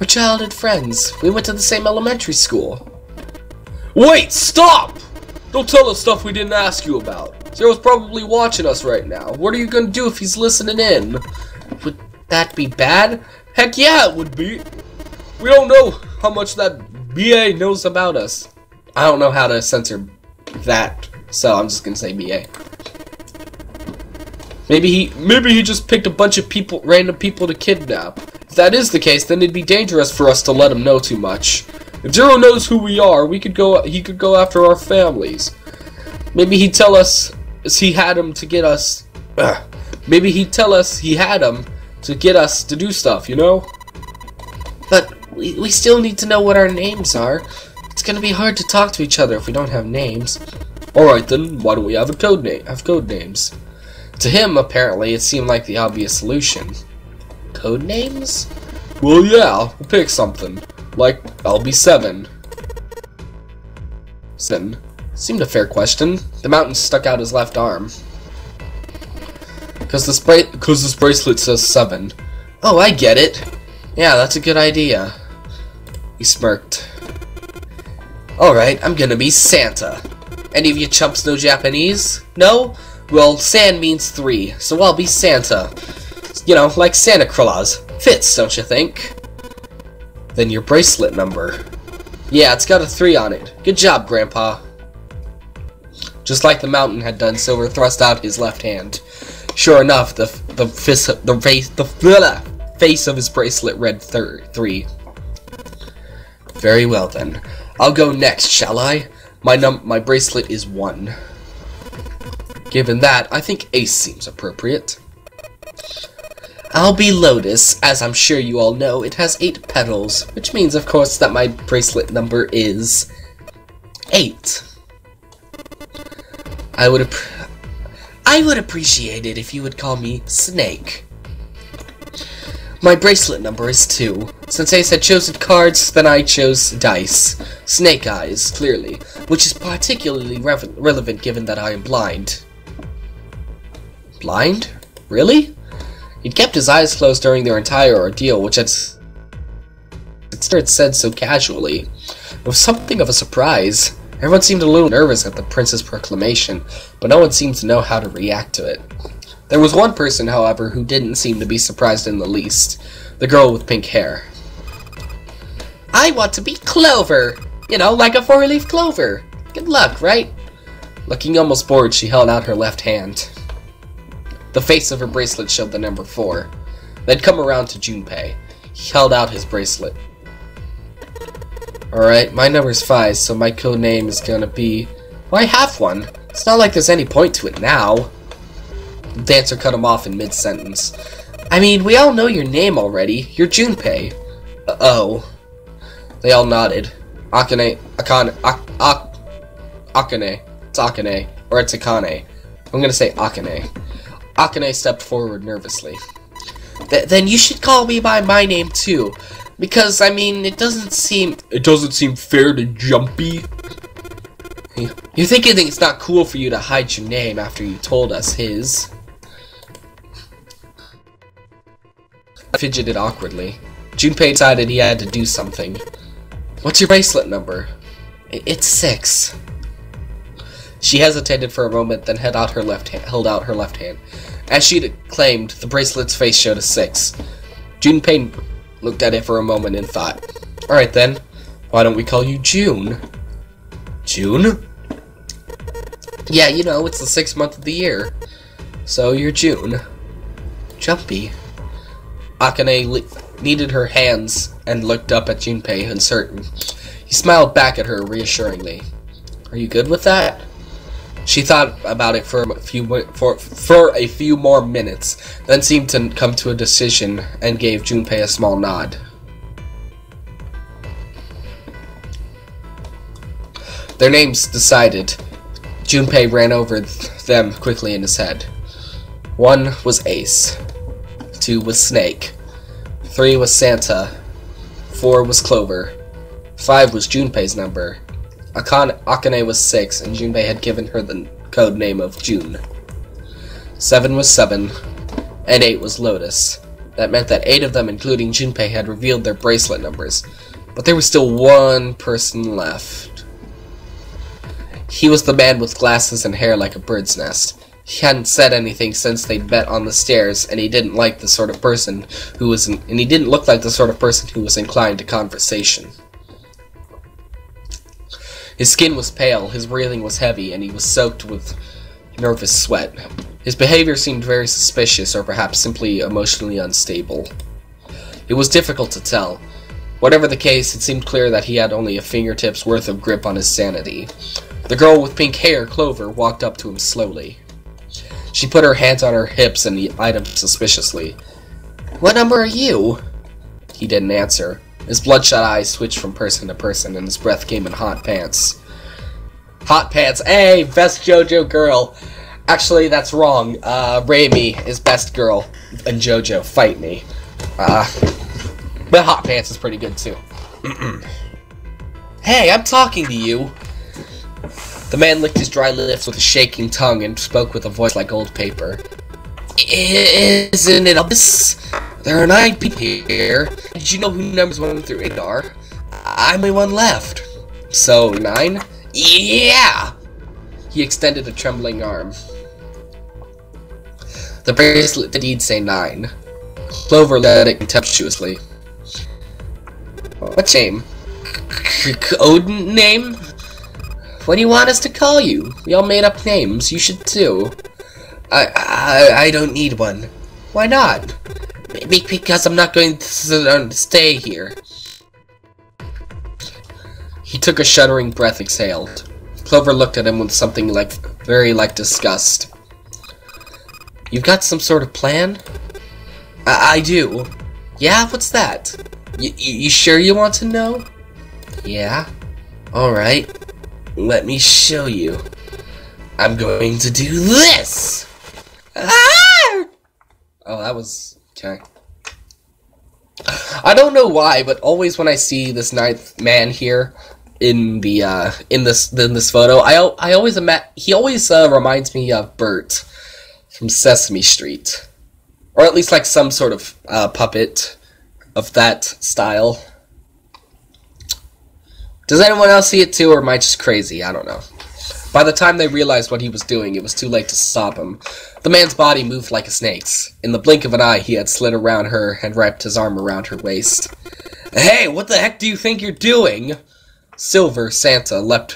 We're childhood friends. We went to the same elementary school. Wait, stop! Don't tell us stuff we didn't ask you about. Zero's probably watching us right now. What are you gonna do if he's listening in? Would that be bad? Heck yeah, it would be. We don't know how much that BA knows about us. I don't know how to censor that, so I'm just gonna say BA. Maybe he just picked a bunch of random people to kidnap. If that is the case, then it'd be dangerous for us to let him know too much. If Zero knows who we are, he could go after our families. Maybe he'd tell us he had him to get us. Maybe he'd tell us he had him to get us to do stuff, you know? But we still need to know what our names are. It's gonna be hard to talk to each other if we don't have names. Alright then, why don't we have code names? To him, apparently, it seemed like the obvious solution. Code names? Well, yeah, we'll pick something. Like, I'll be 7. 7. Seemed a fair question. The mountain stuck out his left arm. Cause this bracelet says 7. Oh, I get it. Yeah, that's a good idea. He smirked. Alright, I'm gonna be Santa. Any of you chumps know Japanese? No? Well, San means 3, so I'll be Santa. You know, like Santa Claus. Fits, don't you think? Then your bracelet number. Yeah, it's got a 3 on it. Good job, Grandpa. Just like the mountain had done, Silver thrust out his left hand. Sure enough, the face of his bracelet read 3. Very well then. I'll go next, shall I? My bracelet is 1. Given that, I think Ace seems appropriate. I'll be Lotus. As I'm sure you all know, it has 8 petals, which means, of course, that my bracelet number is 8. I would appreciate it if you would call me Snake. My bracelet number is 2. Since Ace had chosen cards, then I chose dice. Snake eyes, clearly, which is particularly relevant given that I am blind. Blind? Really? He'd kept his eyes closed during their entire ordeal, which had said so casually. It was something of a surprise. Everyone seemed a little nervous at the prince's proclamation, but no one seemed to know how to react to it. There was one person, however, who didn't seem to be surprised in the least. The girl with pink hair. I want to be Clover! You know, like a 4-leaf clover. Good luck, right? Looking almost bored, she held out her left hand. The face of her bracelet showed the number 4. They'd come around to Junpei. He held out his bracelet. Alright, my number's 5, so my code name is gonna be... Well, I have one. It's not like there's any point to it now. The dancer cut him off in mid-sentence. I mean, we all know your name already. You're Junpei. Oh. They all nodded. Akane... Akane. It's Akane. Or it's Akane. I'm gonna say Akane. Akane stepped forward nervously. Then you should call me by my name too. Because, I mean, it doesn't seem fair to Jumpy. You think it's not cool for you to hide your name after you told us his? I fidgeted awkwardly. Junpei decided he had to do something. What's your bracelet number? It's 6. She hesitated for a moment, then held out her left hand. As she'd claimed, the bracelet's face showed a 6. Junpei looked at it for a moment and thought, alright then, why don't we call you June? June? Yeah, you know, it's the 6th month of the year. So you're June. Jumpy. Akane kneaded her hands and looked up at Junpei, uncertain. He smiled back at her reassuringly. Are you good with that? She thought about it for a few more minutes, then seemed to come to a decision and gave Junpei a small nod. Their names decided, Junpei ran over them quickly in his head. 1 was Ace. 2 was Snake. 3 was Santa. 4 was Clover. 5 was Junpei's number. Akane was 6, and Junpei had given her the code name of June. 7 was 7, and 8 was Lotus. That meant that 8 of them, including Junpei, had revealed their bracelet numbers. But there was still one person left. He was the man with glasses and hair like a bird's nest. He hadn't said anything since they'd met on the stairs, and he didn't like the sort of person who was and he didn't look like the sort of person who was inclined to conversation. His skin was pale, his breathing was heavy, and he was soaked with nervous sweat. His behavior seemed very suspicious, or perhaps simply emotionally unstable. It was difficult to tell. Whatever the case, it seemed clear that he had only a fingertip's worth of grip on his sanity. The girl with pink hair, Clover, walked up to him slowly. She put her hands on her hips and eyed him suspiciously. What number are you? He didn't answer. His bloodshot eyes switched from person to person, and his breath came in hot pants. Hot pants! Hey, best JoJo girl! Actually, that's wrong. Raimi is best girl, and JoJo, fight me. But hot pants is pretty good, too. Hey, I'm talking to you! The man licked his dry lips with a shaking tongue and spoke with a voice like old paper. Isn't it obvious? There are 9 people here. Did you know who numbers 1 through 8 are? I'm the one left. So, 9? Yeah! He extended a trembling arm. The bracelet did indeed say 9. Clover looked at it contemptuously. What's your name? Code name? What do you want us to call you? We all made up names. You should too. I don't need one. Why not? Because I'm not going to stay here. He took a shuddering breath, exhaled. Clover looked at him with something very like disgust. You've got some sort of plan? I do. Yeah, what's that? You sure you want to know? Yeah. Alright. Let me show you. I'm going to do this! Ah! Oh, that was... okay. I don't know why, but always when I see this ninth man here in the in this photo, I always he always reminds me of Bert from Sesame Street, or at least like some sort of puppet of that style. Does anyone else see it too, or am I just crazy? I don't know. By the time they realized what he was doing, it was too late to stop him. The man's body moved like a snake's. In the blink of an eye, he had slid around her and wrapped his arm around her waist. Hey, what the heck do you think you're doing? Santa leapt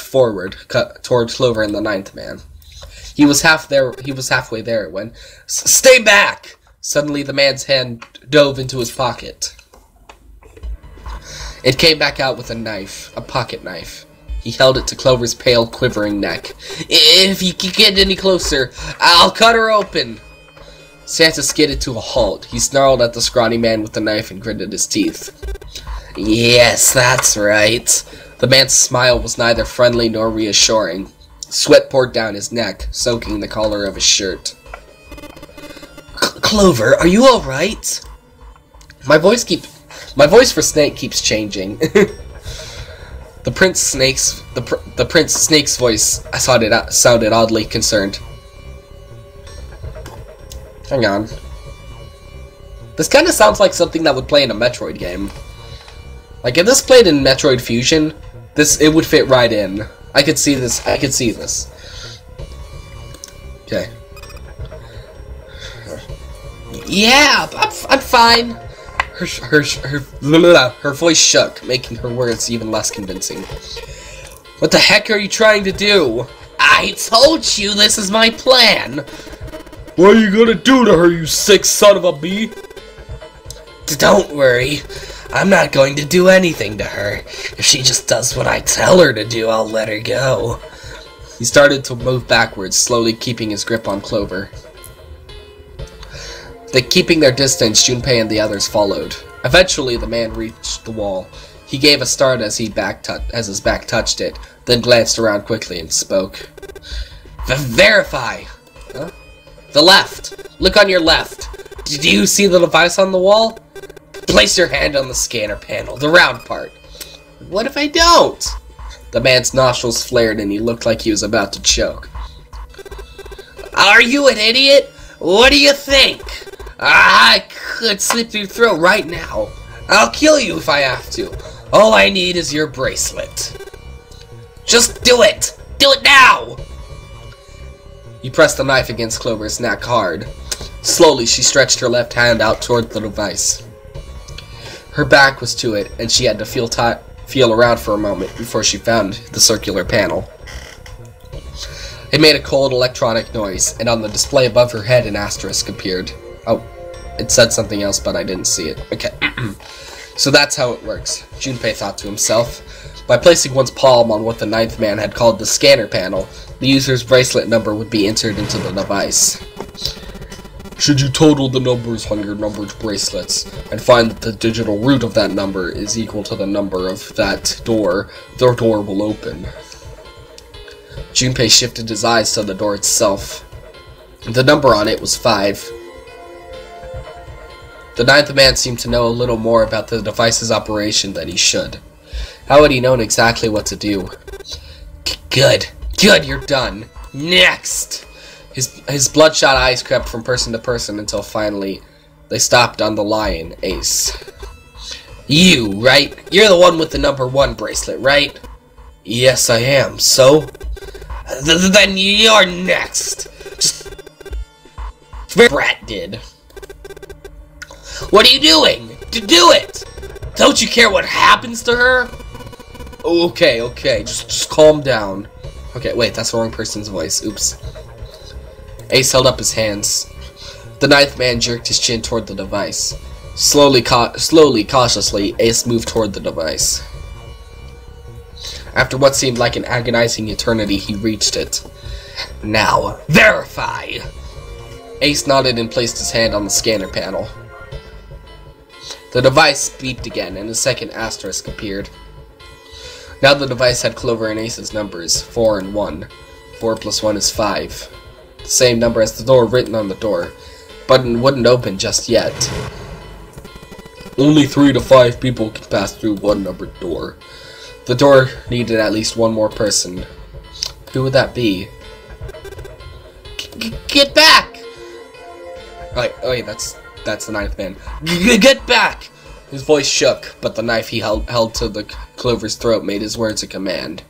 forward, toward Clover and the ninth man. He was halfway there when, stay back! Suddenly, the man's hand dove into his pocket. It came back out with a knife, a pocket knife. He held it to Clover's pale, quivering neck. If you can get any closer, I'll cut her open. Santa skidded to a halt. He snarled at the scrawny man with the knife and gritted his teeth. Yes, that's right. The man's smile was neither friendly nor reassuring. Sweat poured down his neck, soaking the collar of his shirt. Clover, are you alright? My voice for Snake keeps changing. The Prince Snake's voice sounded oddly concerned. Hang on. This kind of sounds like something that would play in a Metroid game. Like if this played in Metroid Fusion, it would fit right in. I could see this. Okay. Yeah, I'm fine. Her voice shook, making her words even less convincing. What the heck are you trying to do? I told you this is my plan. What are you gonna do to her, you sick son of a bee? Don't worry. I'm not going to do anything to her. If she just does what I tell her to do, I'll let her go. He started to move backwards, slowly keeping his grip on Clover. Keeping their distance, Junpei and the others followed. Eventually, the man reached the wall. He gave a start as his back touched it, then glanced around quickly and spoke. Verify! Huh? The left! Look on your left! Do you see the device on the wall? Place your hand on the scanner panel, the round part. What if I don't? The man's nostrils flared and he looked like he was about to choke. Are you an idiot? What do you think? I could slit your throat right now. I'll kill you if I have to. All I need is your bracelet. Just do it! Do it now! He pressed the knife against Clover's neck hard. Slowly, she stretched her left hand out toward the device. Her back was to it, and she had to feel around for a moment before she found the circular panel. It made a cold electronic noise, and on the display above her head an asterisk appeared. Oh, it said something else, but I didn't see it. Okay. So that's how it works, Junpei thought to himself. By placing one's palm on what the ninth man had called the scanner panel, the user's bracelet number would be entered into the device. Should you total the numbers on your numbered bracelets, and find that the digital root of that number is equal to the number of that door, the door will open. Junpei shifted his eyes to the door itself. The number on it was 5. The ninth man seemed to know a little more about the device's operation than he should. How had he known exactly what to do? Good, you're done. Next! His bloodshot eyes crept from person to person until finally they stopped on the lion, Ace. You, right? You're the one with the number 1 bracelet, right? Yes, I am. So? Then you're next. Just Brat did. What are you doing? Do it! Don't you care what happens to her? Okay, just calm down. Okay, wait, that's the wrong person's voice. Oops. Ace held up his hands. The ninth man jerked his chin toward the device. Slowly, cautiously, Ace moved toward the device. After what seemed like an agonizing eternity, he reached it. Now, verify! Ace nodded and placed his hand on the scanner panel. The device beeped again, and a second asterisk appeared. Now the device had Clover and Ace's numbers, 4 and 1. 4 plus 1 is 5. The same number as the door written on the door, but it wouldn't open just yet. Only 3 to 5 people can pass through one numbered door. The door needed at least one more person. Who would that be? Get back! Oh wait, that's the ninth man. Get back! His voice shook, but the knife he held to the Clover's throat made his words a command.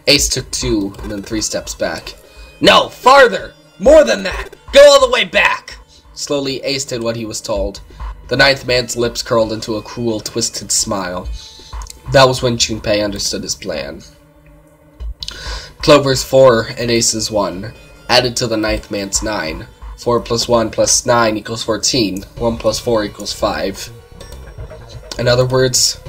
Ace took 2 and then 3 steps back. No, farther! More than that! Go all the way back! Slowly, Ace did what he was told. The ninth man's lips curled into a cruel, twisted smile. That was when Junpei understood his plan. Clover's 4 and Ace's 1, added to the ninth man's 9. 4 plus 1 plus 9 equals 14. 1 plus 4 equals 5. In other words...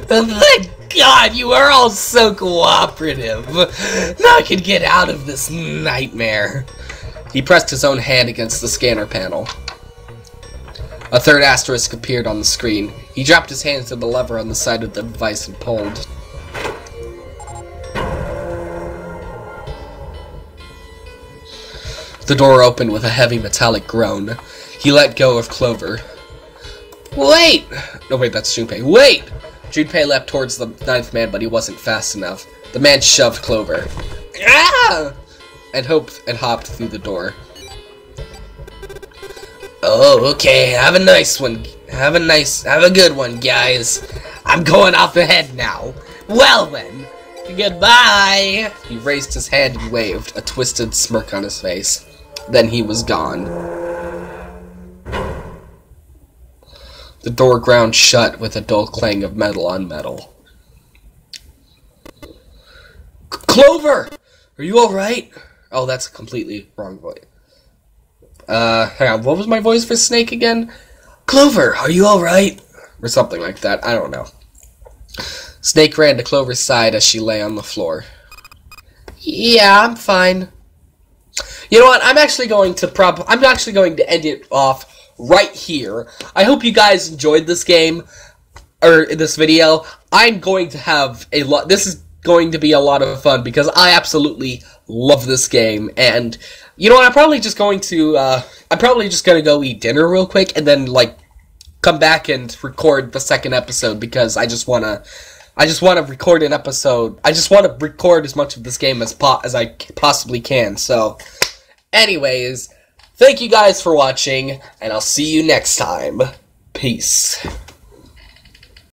Thank God, you are all so cooperative. Now I can get out of this nightmare. He pressed his own hand against the scanner panel. A third asterisk appeared on the screen. He dropped his hand to the lever on the side of the device and pulled. The door opened with a heavy metallic groan. He let go of Clover. Wait! No, wait, that's Junpei. Wait! Junpei leapt towards the ninth man, but he wasn't fast enough. The man shoved Clover. Ah! And hopped through the door. Oh, okay, have a nice one. Have a good one, guys. I'm going off ahead now. Well then, goodbye! He raised his hand and waved, a twisted smirk on his face. Then he was gone. The door ground shut with a dull clang of metal on metal. Clover! Are you alright? Oh, that's a completely wrong voice. Hang on, what was my voice for Snake again? Clover, are you alright? Or something like that, I don't know. Snake ran to Clover's side as she lay on the floor. Yeah, I'm fine. You know what, I'm actually going to end it off right here. I hope you guys enjoyed this game, or this video. I'm going to have a lot, this is going to be a lot of fun, because I absolutely love this game, and, you know what, I'm probably just going to go eat dinner real quick, and then, like, come back and record the second episode, because I just want to record an episode. I just want to record as much of this game as I possibly can, so... Anyways, thank you guys for watching, and I'll see you next time. Peace.